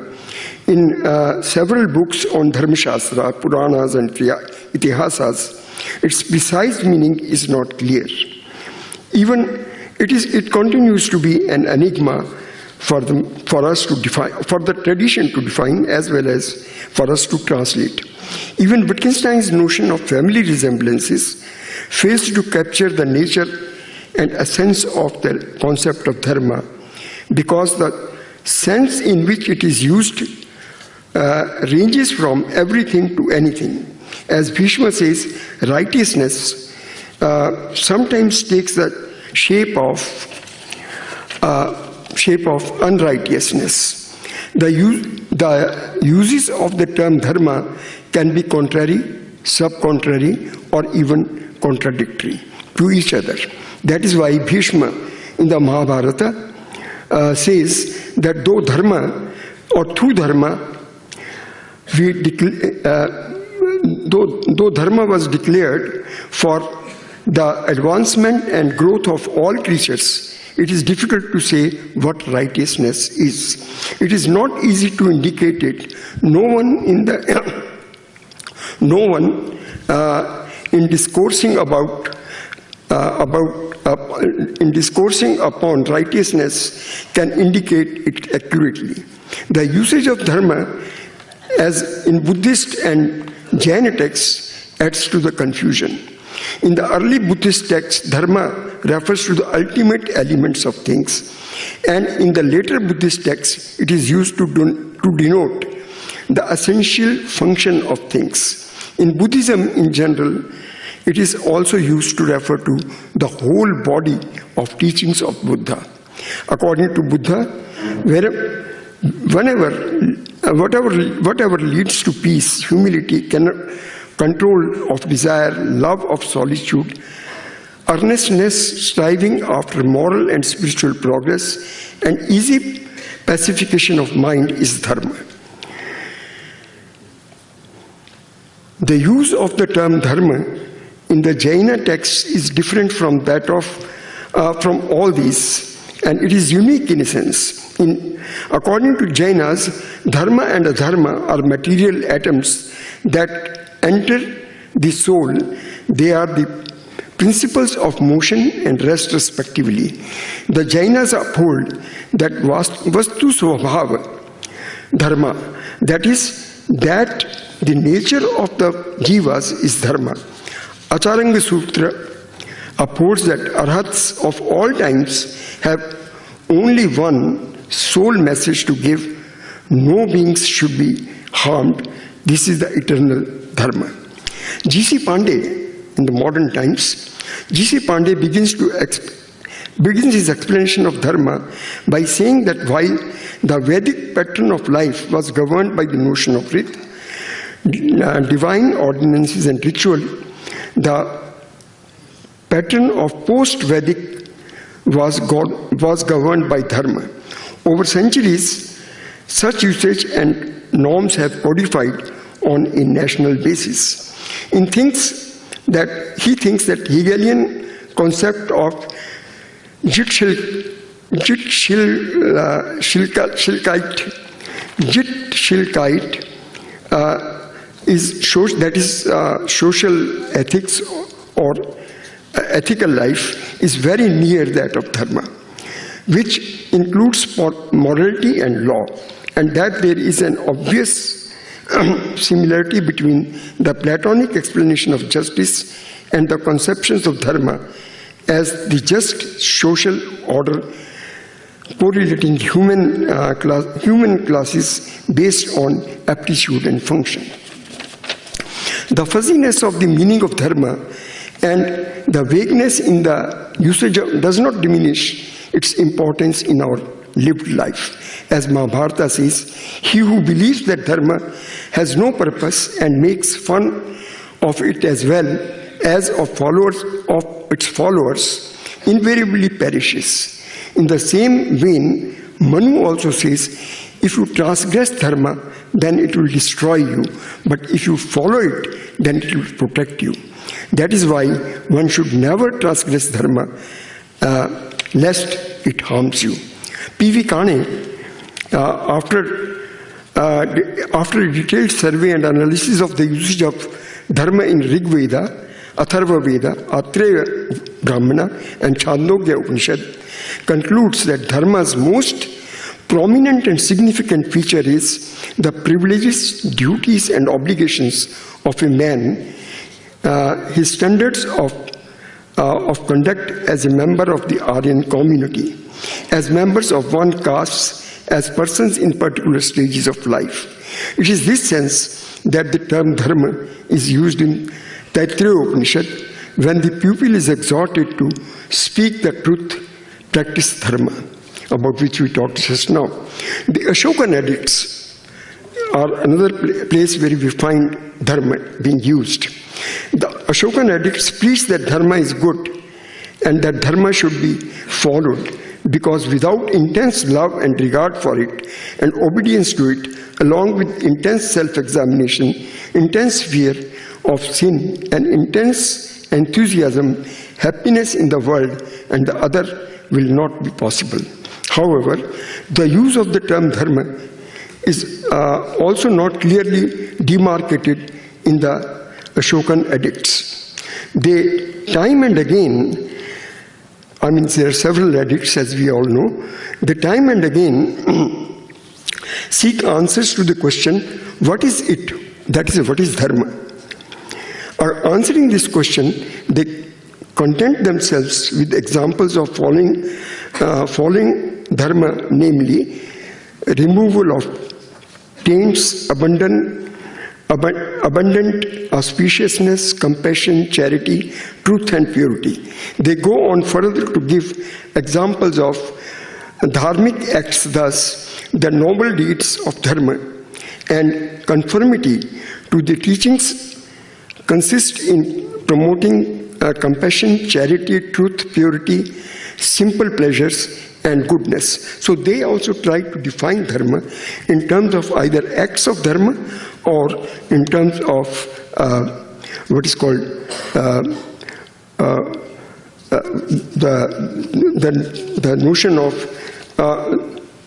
in several books on Dharma Shastra, Puranas and Itihasas, its precise meaning is not clear. Even it continues to be an enigma for us to define, for the tradition to define, as well as for us to translate. Even Wittgenstein's notion of family resemblances fails to capture the nature and essence of the concept of dharma, because the sense in which it is used ranges from everything to anything. As Bhishma says, righteousness sometimes takes the shape of unrighteousness. The uses of the term dharma can be contrary, sub-contrary, or even contradictory to each other. That is why Bhishma in the Mahabharata says that though dharma, or through dharma, though dharma was declared for the advancement and growth of all creatures, it is difficult to say what righteousness is. It is not easy to indicate it. No one in discoursing upon righteousness can indicate it accurately. The usage of dharma, as in Buddhist and Jaina texts, adds to the confusion. In the early Buddhist texts, dharma refers to the ultimate elements of things, and in the later Buddhist texts, it is used to denote the essential function of things. In Buddhism in general, it is also used to refer to the whole body of teachings of Buddha. According to Buddha, whatever leads to peace, humility, control of desire, love of solitude, earnestness, striving after moral and spiritual progress, and easy pacification of mind is dharma. The use of the term dharma in the Jaina text is different from that of from all these, and it is unique in a sense. According to Jainas, dharma and adharma are material atoms that enter the soul. They are the principles of motion and rest respectively. The Jainas uphold that vastu svabhava dharma, that is, that the nature of the jivas is dharma. Acharanga Sutra upholds that arhats of all times have only one sole message to give: no beings should be harmed. This is the eternal dharma. G.C. Pandey, in the modern times, G.C. Pandey begins his explanation of dharma by saying that while the Vedic pattern of life was governed by the notion of rita, divine ordinances and ritual, the pattern of post-Vedic was governed by dharma. Over centuries, such usage and norms have codified on a national basis. He thinks that Hegelian concept of social ethics or ethical life is very near that of dharma, which includes morality and law, and that there is an obvious similarity between the Platonic explanation of justice and the conceptions of dharma as the just social order correlating human classes based on aptitude and function. The fuzziness of the meaning of dharma and the vagueness in the usage does not diminish its importance in our lived life. As Mahabharata says, he who believes that dharma has no purpose and makes fun of it as well as of its followers invariably perishes. In the same vein, Manu also says, if you transgress dharma, then it will destroy you, but if you follow it, then it will protect you. That is why one should never transgress dharma, lest it harms you. P.V. Kane, after a detailed survey and analysis of the usage of dharma in Rig Veda, Atharva Veda, Atreya Brahmana, and Chandogya Upanishad, concludes that dharma's most prominent and significant feature is the privileges, duties, and obligations of a man, his standards of conduct as a member of the Aryan community, as members of one caste, as persons in particular stages of life. It is this sense that the term dharma is used in Tattwamayananda Upanishad when the pupil is exhorted to speak the truth, practice dharma, about which we talked just now. The Ashokan edicts are another place where we find dharma being used. The Ashokan edicts preach that dharma is good and that dharma should be followed, because without intense love and regard for it and obedience to it, along with intense self-examination, intense fear of sin, and intense enthusiasm, happiness in the world and the other will not be possible. However, the use of the term dharma is also not clearly demarcated in the Ashokan edicts. They, time and again, there are several edicts, as we all know, they time and again seek answers to the question, what is it? That is, what is dharma? Or answering this question, they content themselves with examples of following dharma, namely removal of taints, abundant auspiciousness, compassion, charity, truth, and purity. They go on further to give examples of dharmic acts, thus the noble deeds of dharma and conformity to the teachings consist in promoting compassion, charity, truth, purity, simple pleasures, and goodness. So they also try to define dharma in terms of either acts of dharma or in terms of what is called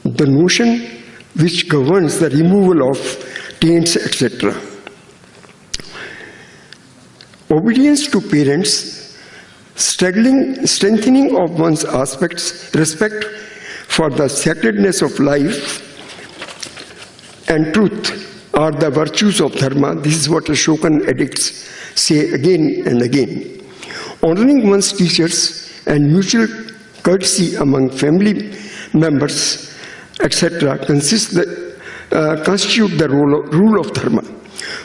the notion which governs the removal of taints, etc. Obedience to parents, strengthening of one's aspects, respect for the sacredness of life, and truth are the virtues of dharma. This is what Ashokan edicts say again and again. Honoring one's teachers and mutual courtesy among family members, etc., constitute the rule of dharma.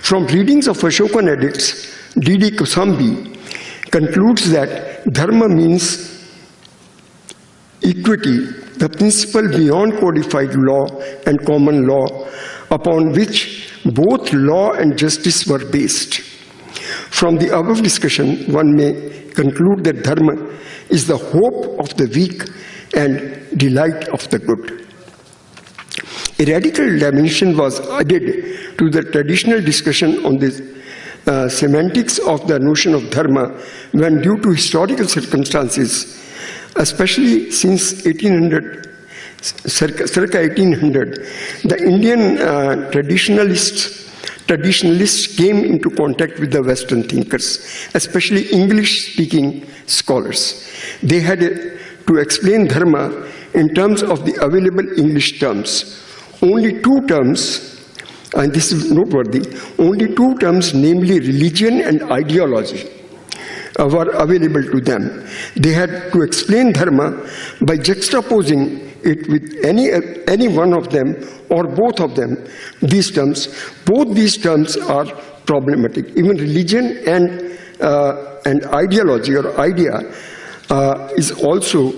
From readings of Ashokan edicts, D.D. Kosambi concludes that dharma means equity, the principle beyond codified law and common law upon which both law and justice were based. From the above discussion, one may conclude that dharma is the hope of the weak and delight of the good. A radical dimension was added to the traditional discussion on the semantics of the notion of dharma when, due to historical circumstances, especially since 1800, circa 1800, the Indian traditionalists came into contact with the Western thinkers, especially English-speaking scholars. They had to explain dharma in terms of the available English terms. Only two terms, and this is noteworthy, only two terms, namely religion and ideology, were available to them. They had to explain dharma by juxtaposing it with any one of them or both of them. These terms, both these terms are problematic. Even religion and ideology or idea is also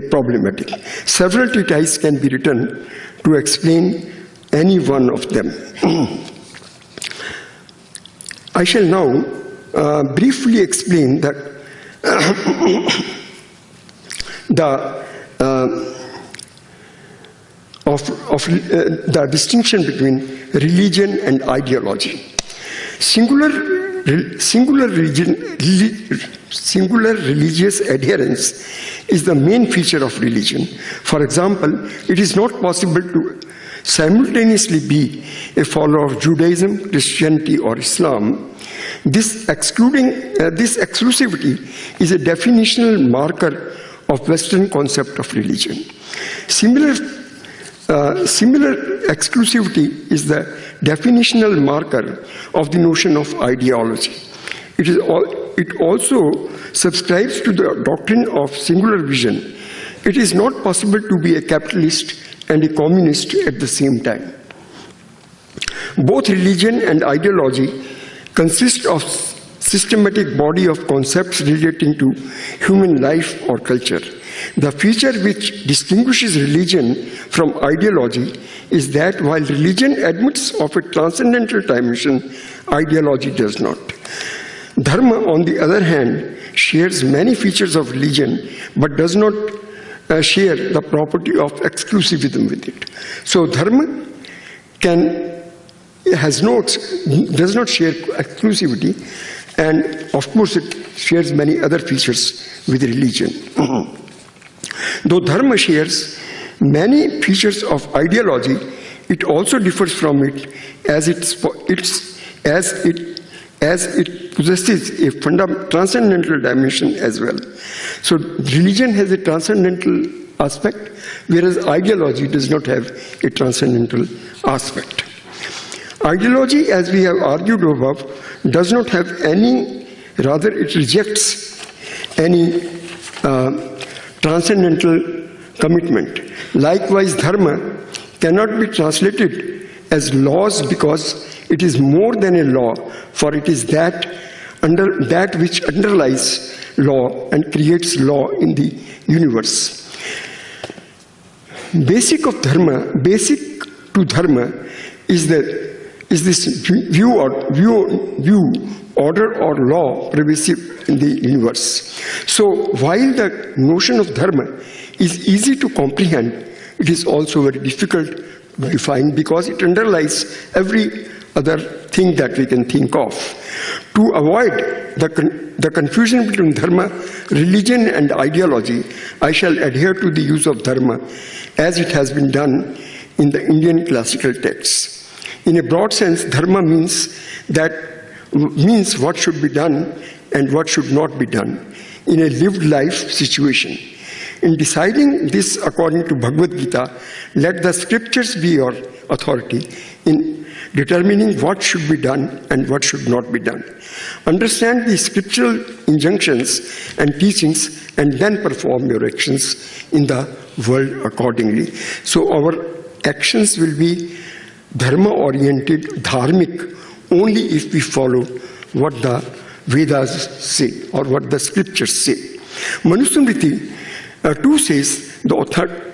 problematic. Several treatises can be written to explain any one of them. I shall now briefly explain that the distinction between religion and ideology. Singular religious adherence is the main feature of religion. For example, it is not possible to simultaneously be a follower of Judaism, Christianity, or Islam. This exclusivity is a definitional marker of Western concept of religion. Similar exclusivity is the definitional marker of the notion of ideology. It also subscribes to the doctrine of singular vision. It is not possible to be a capitalist and a communist at the same time. Both religion and ideology consist of systematic body of concepts relating to human life or culture. The feature which distinguishes religion from ideology is that while religion admits of a transcendental dimension, ideology does not. Dharma, on the other hand, shares many features of religion but does not share the property of exclusivism with it. So Dharma does not share exclusivity, and of course it shares many other features with religion. Though Dharma shares many features of ideology, it also differs from it as it possesses a transcendental dimension as well. So religion has a transcendental aspect, whereas ideology does not have a transcendental aspect. Ideology, as we have argued above, does not have any, rather it rejects any transcendental commitment. Likewise, Dharma cannot be translated as laws because it is more than a law, for it is that which underlies law and creates law in the universe. Basic to Dharma is this view, order or law pervasive in the universe. So while the notion of Dharma is easy to comprehend, it is also very difficult to define because it underlies every other thing that we can think of. To avoid the confusion between Dharma, religion and ideology, I shall adhere to the use of Dharma as it has been done in the Indian classical texts. In a broad sense, Dharma means what should be done and what should not be done in a lived life situation. In deciding this according to Bhagavad Gita, let the scriptures be your authority in determining what should be done and what should not be done. Understand the scriptural injunctions and teachings and then perform your actions in the world accordingly. So our actions will be Dharma-oriented, dharmic, only if we follow what the Vedas say or what the scriptures say. Manusmriti too says the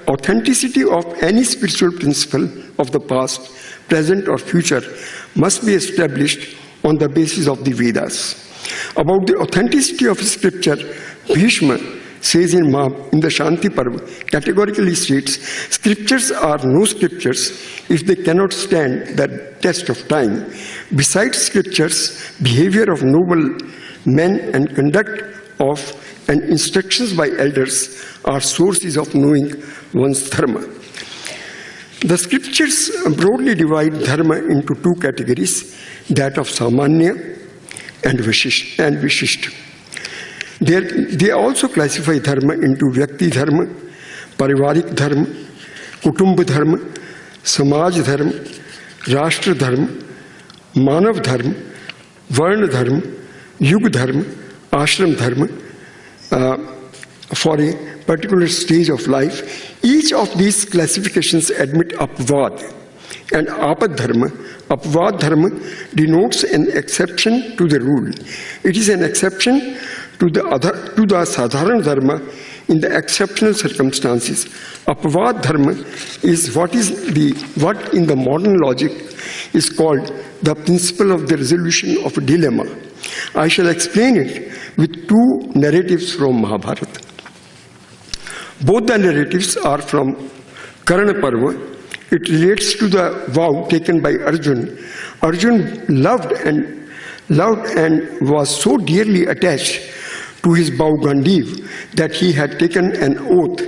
authenticity of any spiritual principle of the past, present or future must be established on the basis of the Vedas. About the authenticity of scripture, Bhishma says in the Shanti Parva, categorically states, scriptures are no scriptures if they cannot stand the test of time. Besides scriptures, behavior of noble men and conduct of and instructions by elders are sources of knowing one's dharma. The scriptures broadly divide dharma into two categories, that of samanya and vishishta. They also classify dharma into vyakti dharma, parivarik dharma, kutumba dharma, samaj dharma, rashtra dharma, manav dharma, varna dharma, yug dharma, ashram dharma, for a particular stage of life. Each of these classifications admit apvad and Āpad dharma. Apvad dharma denotes an exception to the rule. It is an exception to the sadharan dharma in the exceptional circumstances. Apavad dharma is what in the modern logic is called the principle of the resolution of a dilemma. I shall explain it with two narratives from Mahabharata. Both the narratives are from Karna Parva. It relates to the vow taken by Arjun. Arjun loved and was so dearly attached to his bow Gandiv that he had taken an oath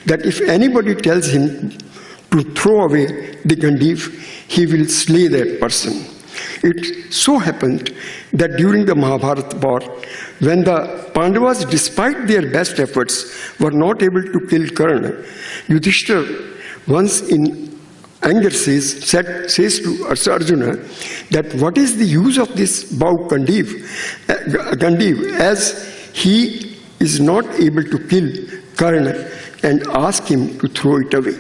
that if anybody tells him to throw away the Gandiv, he will slay that person. It so happened that during the Mahabharata war, when the Pandavas, despite their best efforts, were not able to kill Karna, Yudhishthira once in anger says to Arjuna that what is the use of this bow Gandiv, as he is not able to kill Karna, and ask him to throw it away.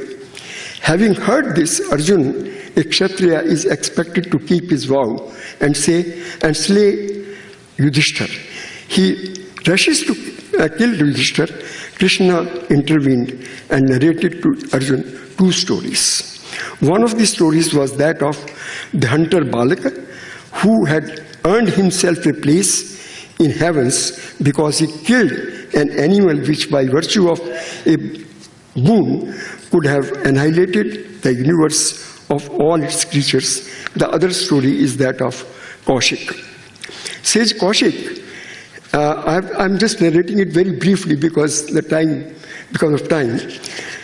Having heard this, Arjuna, a Kshatriya, is expected to keep his vow and slay Yudhishthira. He rushes to kill Yudhishthira. Krishna intervened and narrated to Arjuna two stories. One of the stories was that of the hunter Balaka, who had earned himself a place in heavens because he killed an animal which by virtue of a boon could have annihilated the universe of all its creatures. The other story is that of Kaushik. Sage Kaushik, I'm just narrating it very briefly because of time.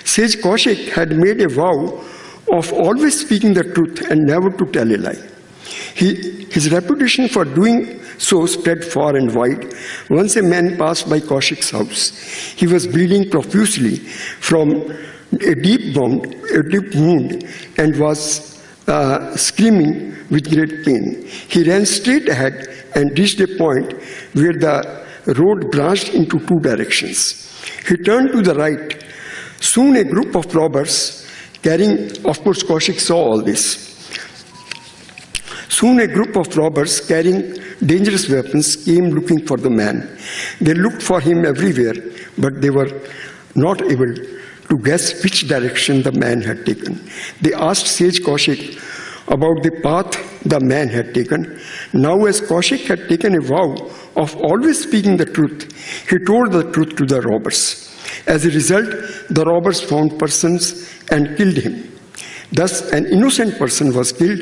Sage Kaushik had made a vow of always speaking the truth and never to tell a lie. His reputation for doing so spread far and wide. Once a man passed by Kaushik's house. He was bleeding profusely from a deep wound and was screaming with great pain. He ran straight ahead and reached a point where the road branched into two directions. He turned to the right. Soon a group of robbers carrying, of course Kaushik saw all this. Soon a group of robbers carrying dangerous weapons came looking for the man. They looked for him everywhere, but they were not able to guess which direction the man had taken. They asked Sage Kaushik about the path the man had taken. Now as Kaushik had taken a vow of always speaking the truth, he told the truth to the robbers. As a result, the robbers found persons and killed him. Thus, an innocent person was killed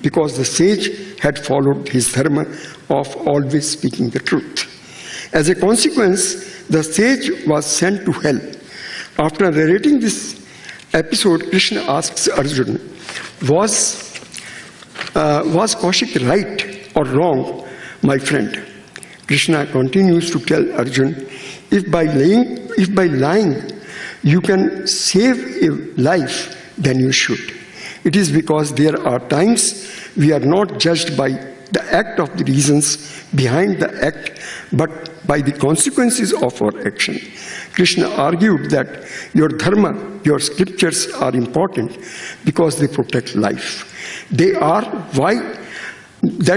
because the sage had followed his dharma of always speaking the truth. As a consequence, the sage was sent to hell. After narrating this episode, Krishna asks Arjuna, was Kaushik right or wrong, my friend? Krishna continues to tell Arjuna, if by lying you can save a life, then you should. It is because there are times we are not judged by the act of the reasons behind the act, but by the consequences of our action. Krishna argued that your dharma, your scriptures are important because they protect life. That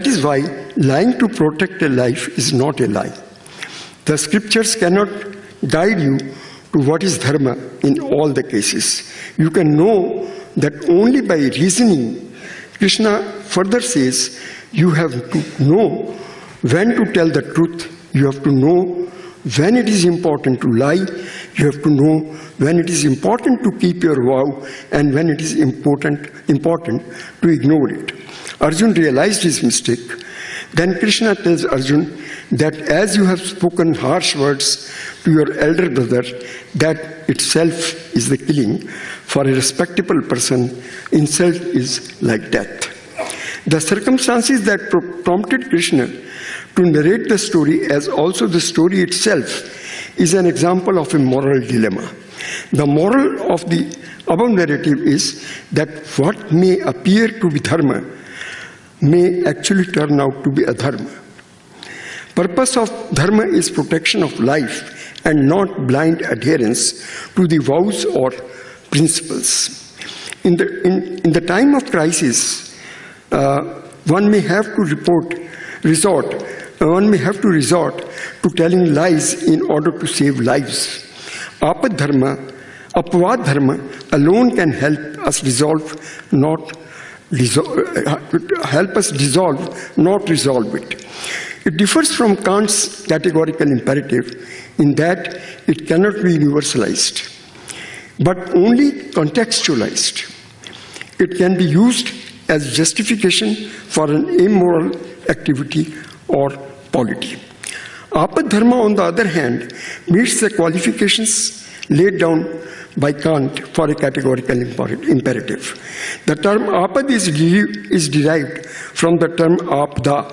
is why lying to protect a life is not a lie. The scriptures cannot guide you to what is dharma in all the cases. You can know that only by reasoning. Krishna further says, you have to know when to tell the truth. You have to know when it is important to lie. You have to know when it is important to keep your vow and when it is important to ignore it. Arjuna realized his mistake. Then Krishna tells Arjuna that as you have spoken harsh words to your elder brother, that itself is the killing. For a respectable person, insult is like death. The circumstances that prompted Krishna to narrate the story, as also the story itself, is an example of a moral dilemma. The moral of the above narrative is that what may appear to be dharma may actually turn out to be adharma. Purpose of dharma is protection of life and not blind adherence to the vows or principles. In the time of crisis, one may have to resort to telling lies in order to save lives. Āpad Dharma, Apavad Dharma alone can help us dissolve, not resolve it. It differs from Kant's categorical imperative in that it cannot be universalized, but only contextualized. It can be used as justification for an immoral activity or polity. Āpad Dharma, on the other hand, meets the qualifications laid down by Kant for a categorical imperative. The term Āpad is derived from the term Āpada,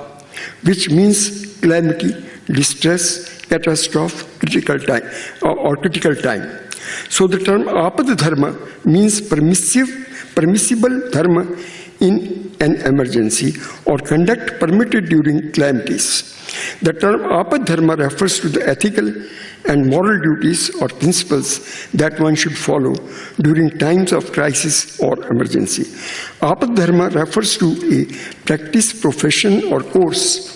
which means calamity, distress, catastrophe, critical time, or critical time. So the term Āpad Dharma means permissible dharma in an emergency or conduct permitted during calamities. The term Āpad Dharma refers to the ethical and moral duties or principles that one should follow during times of crisis or emergency. Āpad Dharma refers to a practice, profession, or course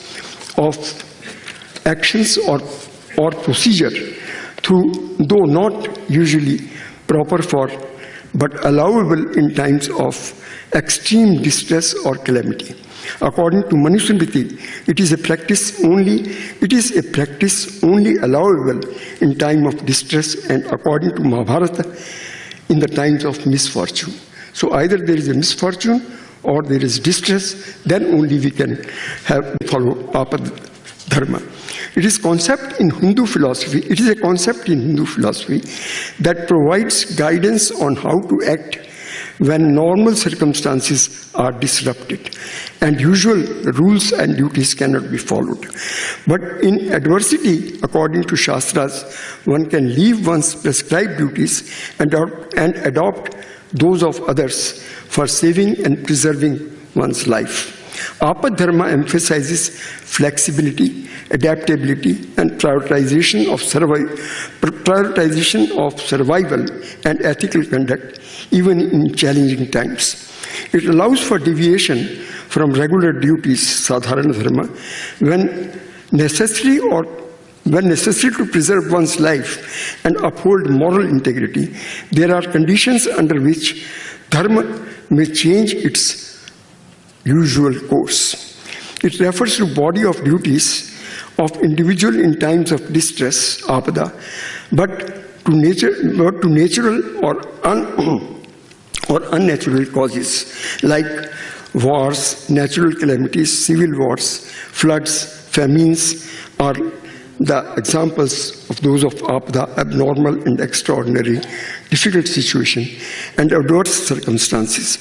of actions or procedure, though not usually proper for, but allowable in times of extreme distress or calamity. According to Manusmriti, it is a practice only allowable in time of distress, and according to Mahabharata, in the times of misfortune. So either there is a misfortune or there is distress, then only we can follow Āpad Dharma. It is a concept in Hindu philosophy that provides guidance on how to act when normal circumstances are disrupted and usual rules and duties cannot be followed. But in adversity, according to Shastras, one can leave one's prescribed duties and adopt those of others for saving and preserving one's life. Āpad Dharma emphasizes flexibility, adaptability, and prioritization of survival and ethical conduct, even in challenging times. It allows for deviation from regular duties, sadharana dharma, when necessary to preserve one's life and uphold moral integrity. There are conditions under which dharma may change its usual course. It refers to body of duties of individual in times of distress, āpada, but to natural or unnatural causes like wars, natural calamities, civil wars, floods, famines are the examples of those of āpada, abnormal and extraordinary, difficult situation, and adverse circumstances.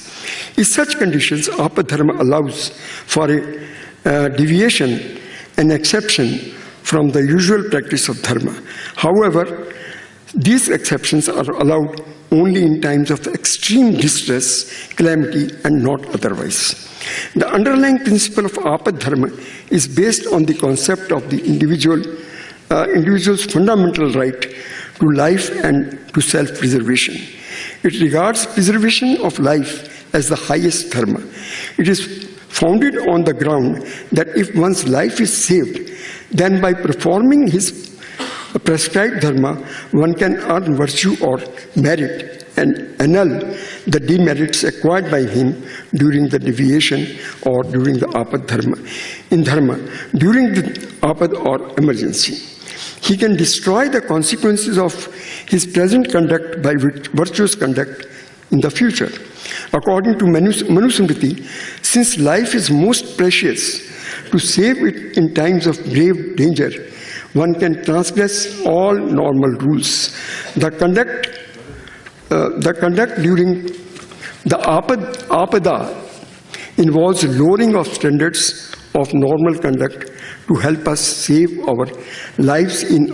In such conditions, Āpad Dharma allows for a deviation, an exception from the usual practice of dharma. However, these exceptions are allowed only in times of extreme distress, calamity, and not otherwise. The underlying principle of Āpad Dharma is based on the concept of the individual's fundamental right to life and to self-preservation. It regards preservation of life as the highest dharma. It is founded on the ground that if one's life is saved, then by performing his prescribed dharma, one can earn virtue or merit and annul the demerits acquired by him during the deviation or during the Āpad Dharma, during the Āpad or emergency. He can destroy the consequences of his present conduct by virtuous conduct in the future. According to Manusmriti, since life is most precious, to save it in times of grave danger, one can transgress all normal rules. The conduct during the Āpada involves lowering of standards of normal conduct to help us save our lives in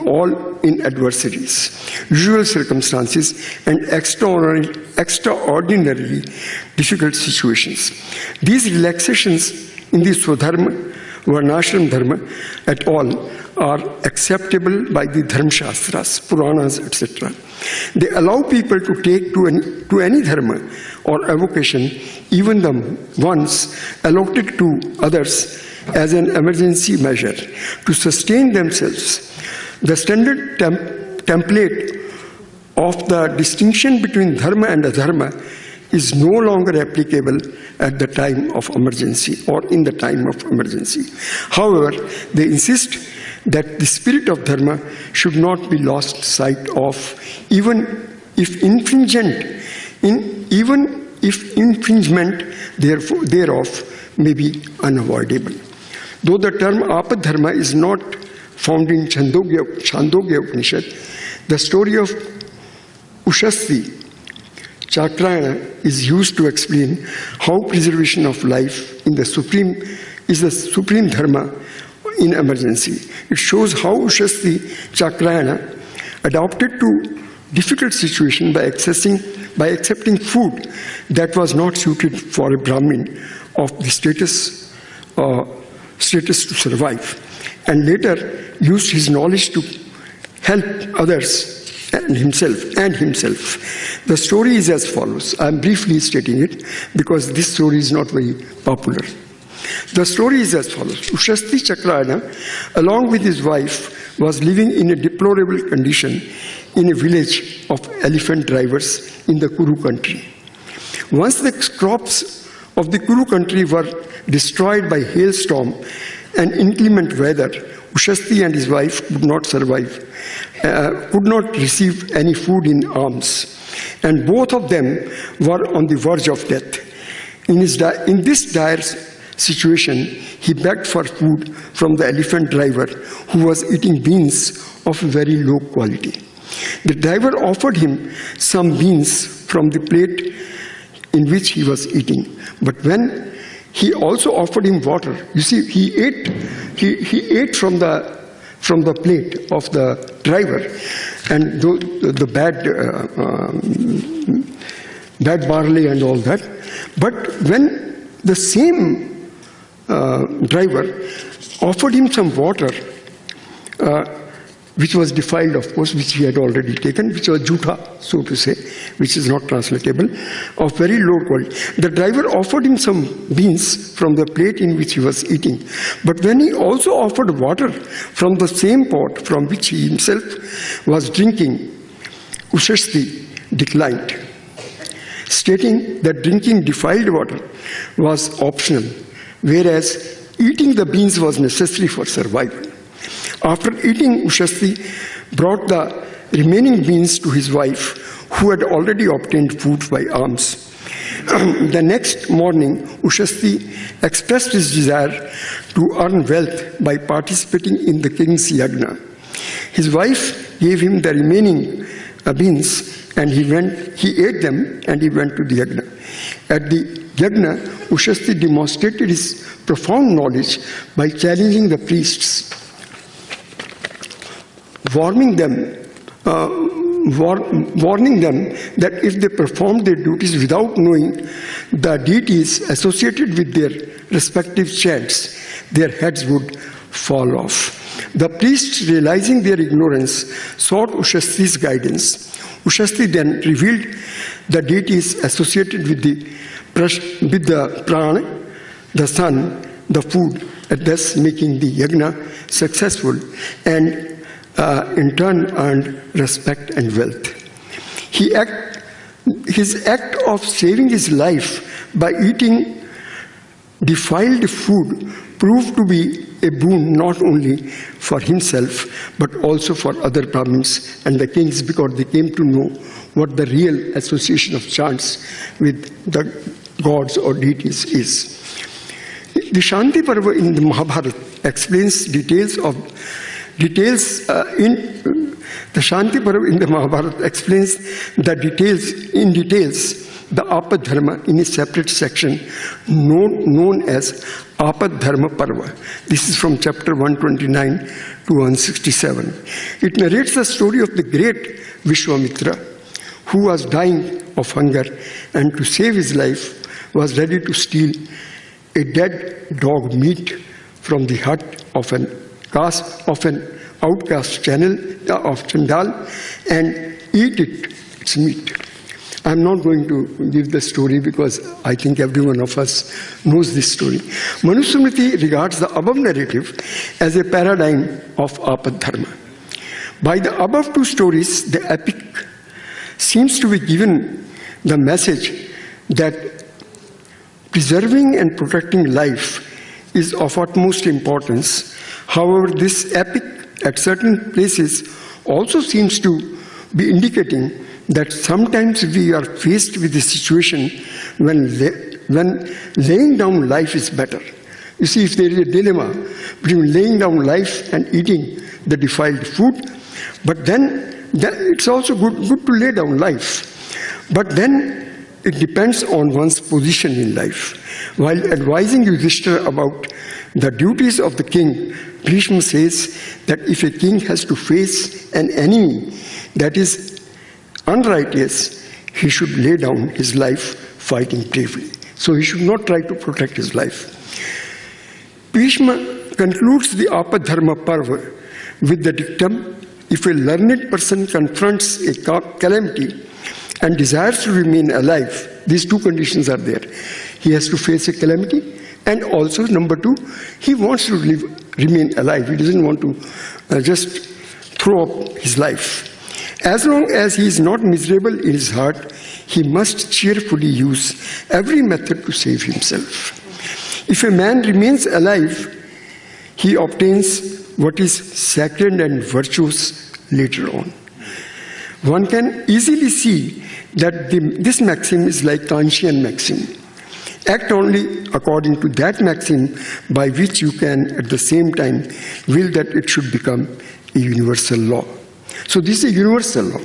adversities, usual circumstances, and extraordinarily difficult situations. These relaxations in the Swadharma, Varnashram Dharma at all are acceptable by the Dharma Shastras, Puranas, etc. They allow people to take to any dharma or avocation, even the ones allotted to others, as an emergency measure to sustain themselves. The standard template of the distinction between dharma and adharma is no longer applicable at the time of emergency or in the time of emergency. However, they insist that the spirit of dharma should not be lost sight of, even if infringement thereof may be unavoidable. Though the term Āpad dharma is not found in Chandogya Upanishad, the story of Ushasti Chakrayana is used to explain how preservation of life is the supreme dharma in emergency. It shows how Ushasti Chakrayana adapted to difficult situation by accepting food that was not suited for a Brahmin of the status to survive, and later used his knowledge to help others and himself. The story is as follows. I am briefly stating it because this story is not very popular. The story is as follows. Ushasti Chakrayana, along with his wife, was living in a deplorable condition in a village of elephant drivers in the Kuru country. Once the crops of the Kuru country were destroyed by hailstorm and inclement weather, Ushasti and his wife could not receive any food in alms, and both of them were on the verge of death. In this dire situation, he begged for food from the elephant driver, who was eating beans of very low quality. The driver offered him some beans from the plate in which he was eating, but when he also offered him water, you see, he ate from the plate of the driver, and the bad barley and all that. But when the same driver offered him some water, which was defiled, of course, which he had already taken, which was jutha, so to say, which is not translatable, of very low quality. The driver offered him some beans from the plate in which he was eating. But when he also offered water from the same pot from which he himself was drinking, Ushasti declined, stating that drinking defiled water was optional, whereas eating the beans was necessary for survival. After eating, Ushasti brought the remaining beans to his wife, who had already obtained food by alms. The next morning, Ushasti expressed his desire to earn wealth by participating in the king's yagna. His wife gave him the remaining beans, and he ate them, and he went to the yagna. At the yagna, Ushasti demonstrated his profound knowledge by challenging the priests, warning them that if they performed their duties without knowing the deities associated with their respective chants, their heads would fall off. The priests, realizing their ignorance, sought Ushasti's guidance. Ushasti then revealed the deities associated with the prana, the sun, the food, thus making the yagna successful, and in turn earned respect and wealth. His act of saving his life by eating defiled food proved to be a boon not only for himself but also for other Brahmins and the kings, because they came to know what the real association of chants with the gods or deities is. The Shanti Parva in the Mahabharata explains the Shanti Parva in the Mahabharata explains the details the Āpad Dharma in a separate section known as Āpad Dharma Parva. This is from chapter 129 to 167. It narrates the story of the great Vishwamitra, who was dying of hunger and to save his life was ready to steal a dead dog meat from the hut of an outcast of Chandal and eat its meat. I'm not going to give the story because I think every one of us knows this story. Manusmriti regards the above narrative as a paradigm of Āpad Dharma. By the above two stories, the epic seems to be given the message that preserving and protecting life is of utmost importance. However, this epic at certain places also seems to be indicating that sometimes we are faced with a situation when laying down life is better. You see, if there is a dilemma between laying down life and eating the defiled food, but then it's also good to lay down life. But then it depends on one's position in life. While advising Yudhishthira about the duties of the king, Bhishma says that if a king has to face an enemy that is unrighteous, he should lay down his life fighting bravely. So he should not try to protect his life. Bhishma concludes the Āpad Dharma Parva with the dictum, if a learned person confronts a calamity and desires to remain alive, these two conditions are there. He has to face a calamity, and also, number two, he wants to remain alive. He doesn't want to just throw up his life. As long as he is not miserable in his heart, he must cheerfully use every method to save himself. If a man remains alive, he obtains what is sacred and virtuous later on. One can easily see that this maxim is like Kantian maxim. Act only according to that maxim, by which you can at the same time will that it should become a universal law. So this is a universal law.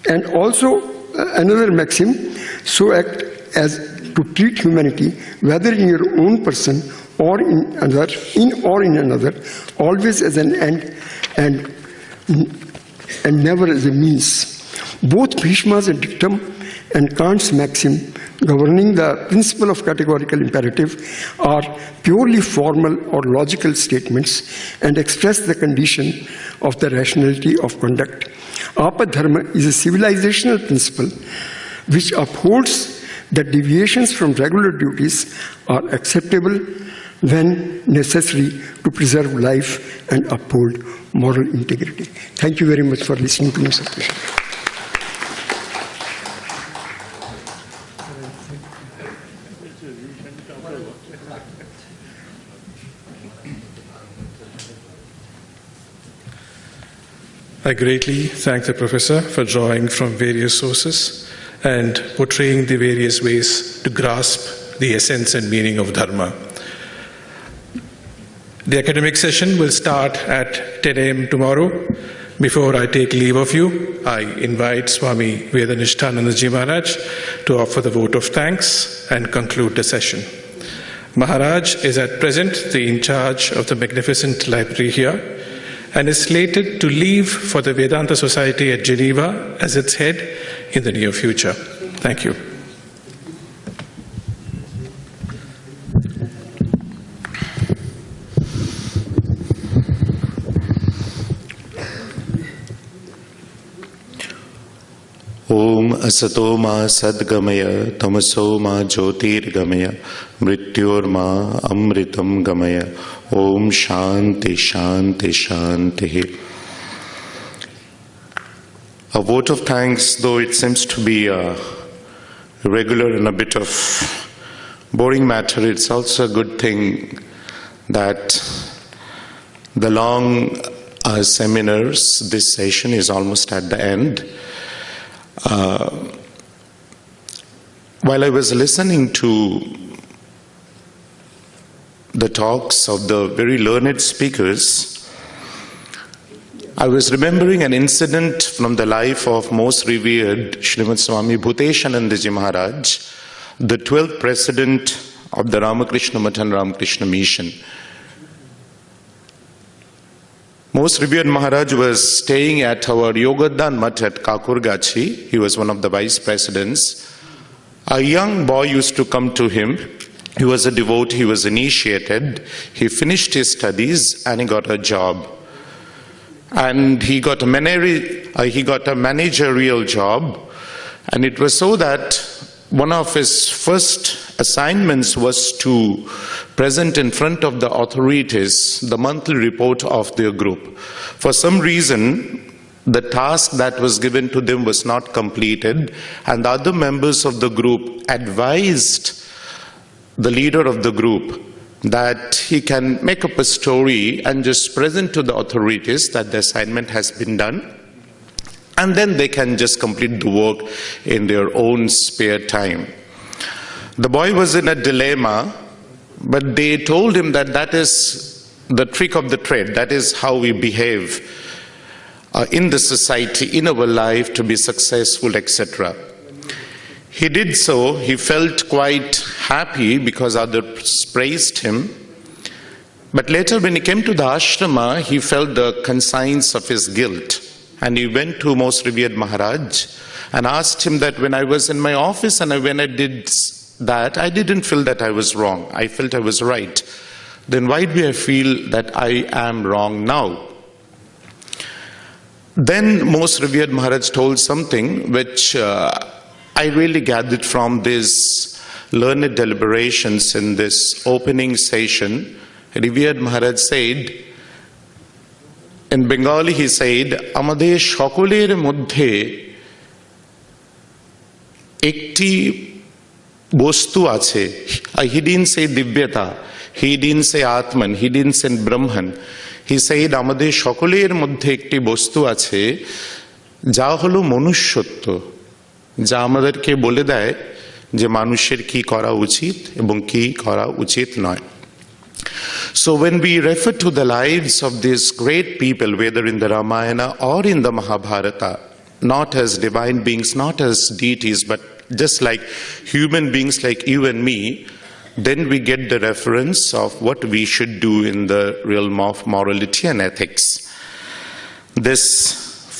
And also another maxim, so act as to treat humanity, whether in your own person or in another, always as an end and never as a means. Both Bhishma's dictum and Kant's maxim governing the principle of categorical imperative are purely formal or logical statements and express the condition of the rationality of conduct. Āpad Dharma is a civilizational principle which upholds that deviations from regular duties are acceptable when necessary to preserve life and uphold moral integrity. Thank you very much for listening to me, Sir. I greatly thank the Professor for drawing from various sources and portraying the various ways to grasp the essence and meaning of Dharma. The academic session will start at 10 a.m. tomorrow. Before I take leave of you, I invite Swami Vedanishtanandaji Maharaj to offer the vote of thanks and conclude the session. Maharaj is at present the in charge of the magnificent library here and is slated to leave for the Vedanta Society at Geneva as its head in the near future. Thank you. Om asato ma sadgamaya tamaso ma jyotirgamaya mrityor ma amritam gamaya. Om Shanti Shanti Shanti. A vote of thanks, though it seems to be a regular and a bit of boring matter, it's also a good thing that the long seminars, this session is almost at the end. While I was listening to the talks of the very learned speakers, I was remembering an incident from the life of most revered Srimad Swami Bhuteshanandaji Maharaj, the 12th president of the Ramakrishna Math and Ramakrishna Mission. Most revered Maharaj was staying at our Yogadhan Math at Kakurgachi. He was one of the vice presidents. A young boy used to come to him. He was a devotee, he was initiated, he finished his studies and he got a job. And he got a managerial job, and it was so that one of his first assignments was to present in front of the authorities the monthly report of their group. For some reason, the task that was given to them was not completed, and the other members of the group advised the leader of the group that he can make up a story and just present to the authorities that the assignment has been done, and then they can just complete the work in their own spare time. The boy was in a dilemma, but they told him that that is the trick of the trade, that is how we behave in the society, in our life, to be successful, etc. He did so. He felt quite happy because others praised him. But later when he came to the ashrama, he felt the conscience of his guilt. And he went to Most Revered Maharaj and asked him that when I was in my office and when I did that, I didn't feel that I was wrong. I felt I was right. Then why do I feel that I am wrong now? Then Most Revered Maharaj told something which I really gathered from these learned deliberations in this opening session. Revered Maharaj said, in Bengali he said, "Amader shokoler moddhe ekti bostu ache." He didn't say divyata, he didn't say Atman, he didn't say Brahman. He said, "Amader shokoler moddhe ekti bostu ache, ja holo manushotto." যা আমাদেরকে বলে দেয় যে মানুষের কি করা উচিত এবং কি করা উচিত নয়। So when we refer to the lives of these great people, whether in the Ramayana or in the Mahabharata, not as divine beings, not as deities, but just like human beings like you and me, then we get the reference of what we should do in the realm of morality and ethics. This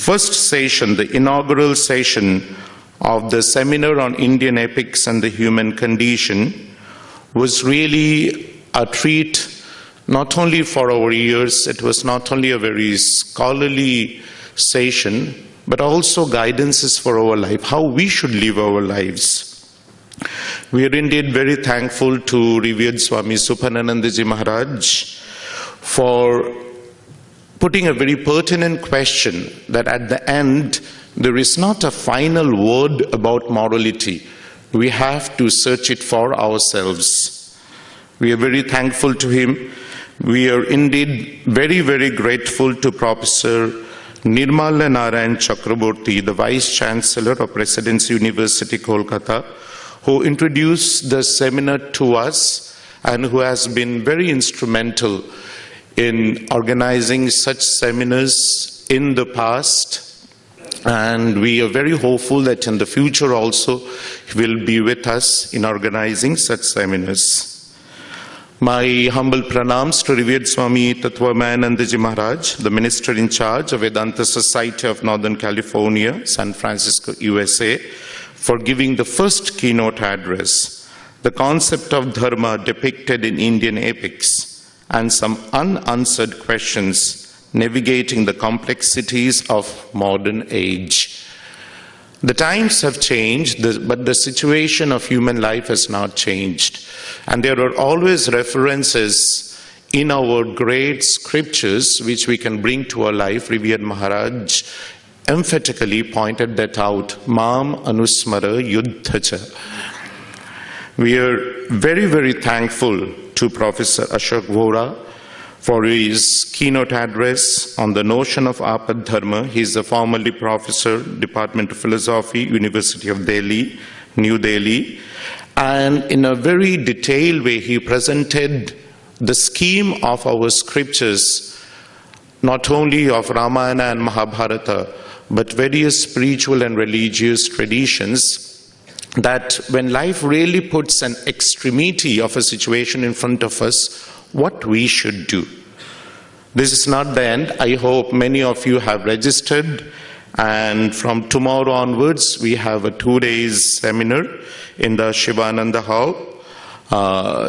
first session, the inaugural session of the seminar on Indian epics and the human condition, was really a treat not only for our ears, it was not only a very scholarly session, but also guidances for our life, how we should live our lives. We are indeed very thankful to Revered Swami Supananandaji Maharaj for putting a very pertinent question that at the end, there is not a final word about morality. We have to search it for ourselves. We are very thankful to him. We are indeed very, very grateful to Professor Nirmalya Narayan Chakraborty, the Vice Chancellor of Presidency University, Kolkata, who introduced the seminar to us and who has been very instrumental in organizing such seminars in the past. And we are very hopeful that in the future also he will be with us in organizing such seminars. My humble pranams to Revered Swami Tattwamayananda Ji Maharaj, the Minister in charge of Vedanta Society of Northern California, San Francisco, USA, for giving the first keynote address, the concept of Dharma depicted in Indian epics, and some unanswered questions navigating the complexities of modern age. The times have changed, but the situation of human life has not changed. And there are always references in our great scriptures which we can bring to our life. Revered Maharaj emphatically pointed that out. Mam anusmara yuddhacha. We are very, very thankful to Professor Ashok Vohra for his keynote address on the notion of Āpad Dharma. He is a formerly professor, Department of Philosophy, University of Delhi, New Delhi. And in a very detailed way, he presented the scheme of our scriptures, not only of Ramayana and Mahabharata, but various spiritual and religious traditions, that when life really puts an extremity of a situation in front of us, what we should do. This is not the end. I hope many of you have registered, and from tomorrow onwards we have a 2-day seminar in the Shivananda Hall.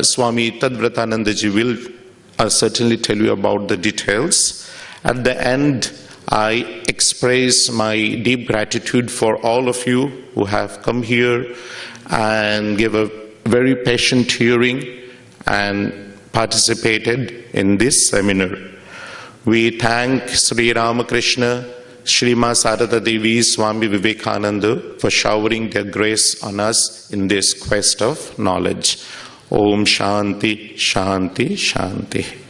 Swami Tadvratanandaji will certainly tell you about the details. At the end, I express my deep gratitude for all of you who have come here and give a very patient hearing and participated in this seminar. We thank Sri Ramakrishna, Shrima Sarada Devi, Swami Vivekananda for showering their grace on us in this quest of knowledge. Om Shanti, Shanti, Shanti.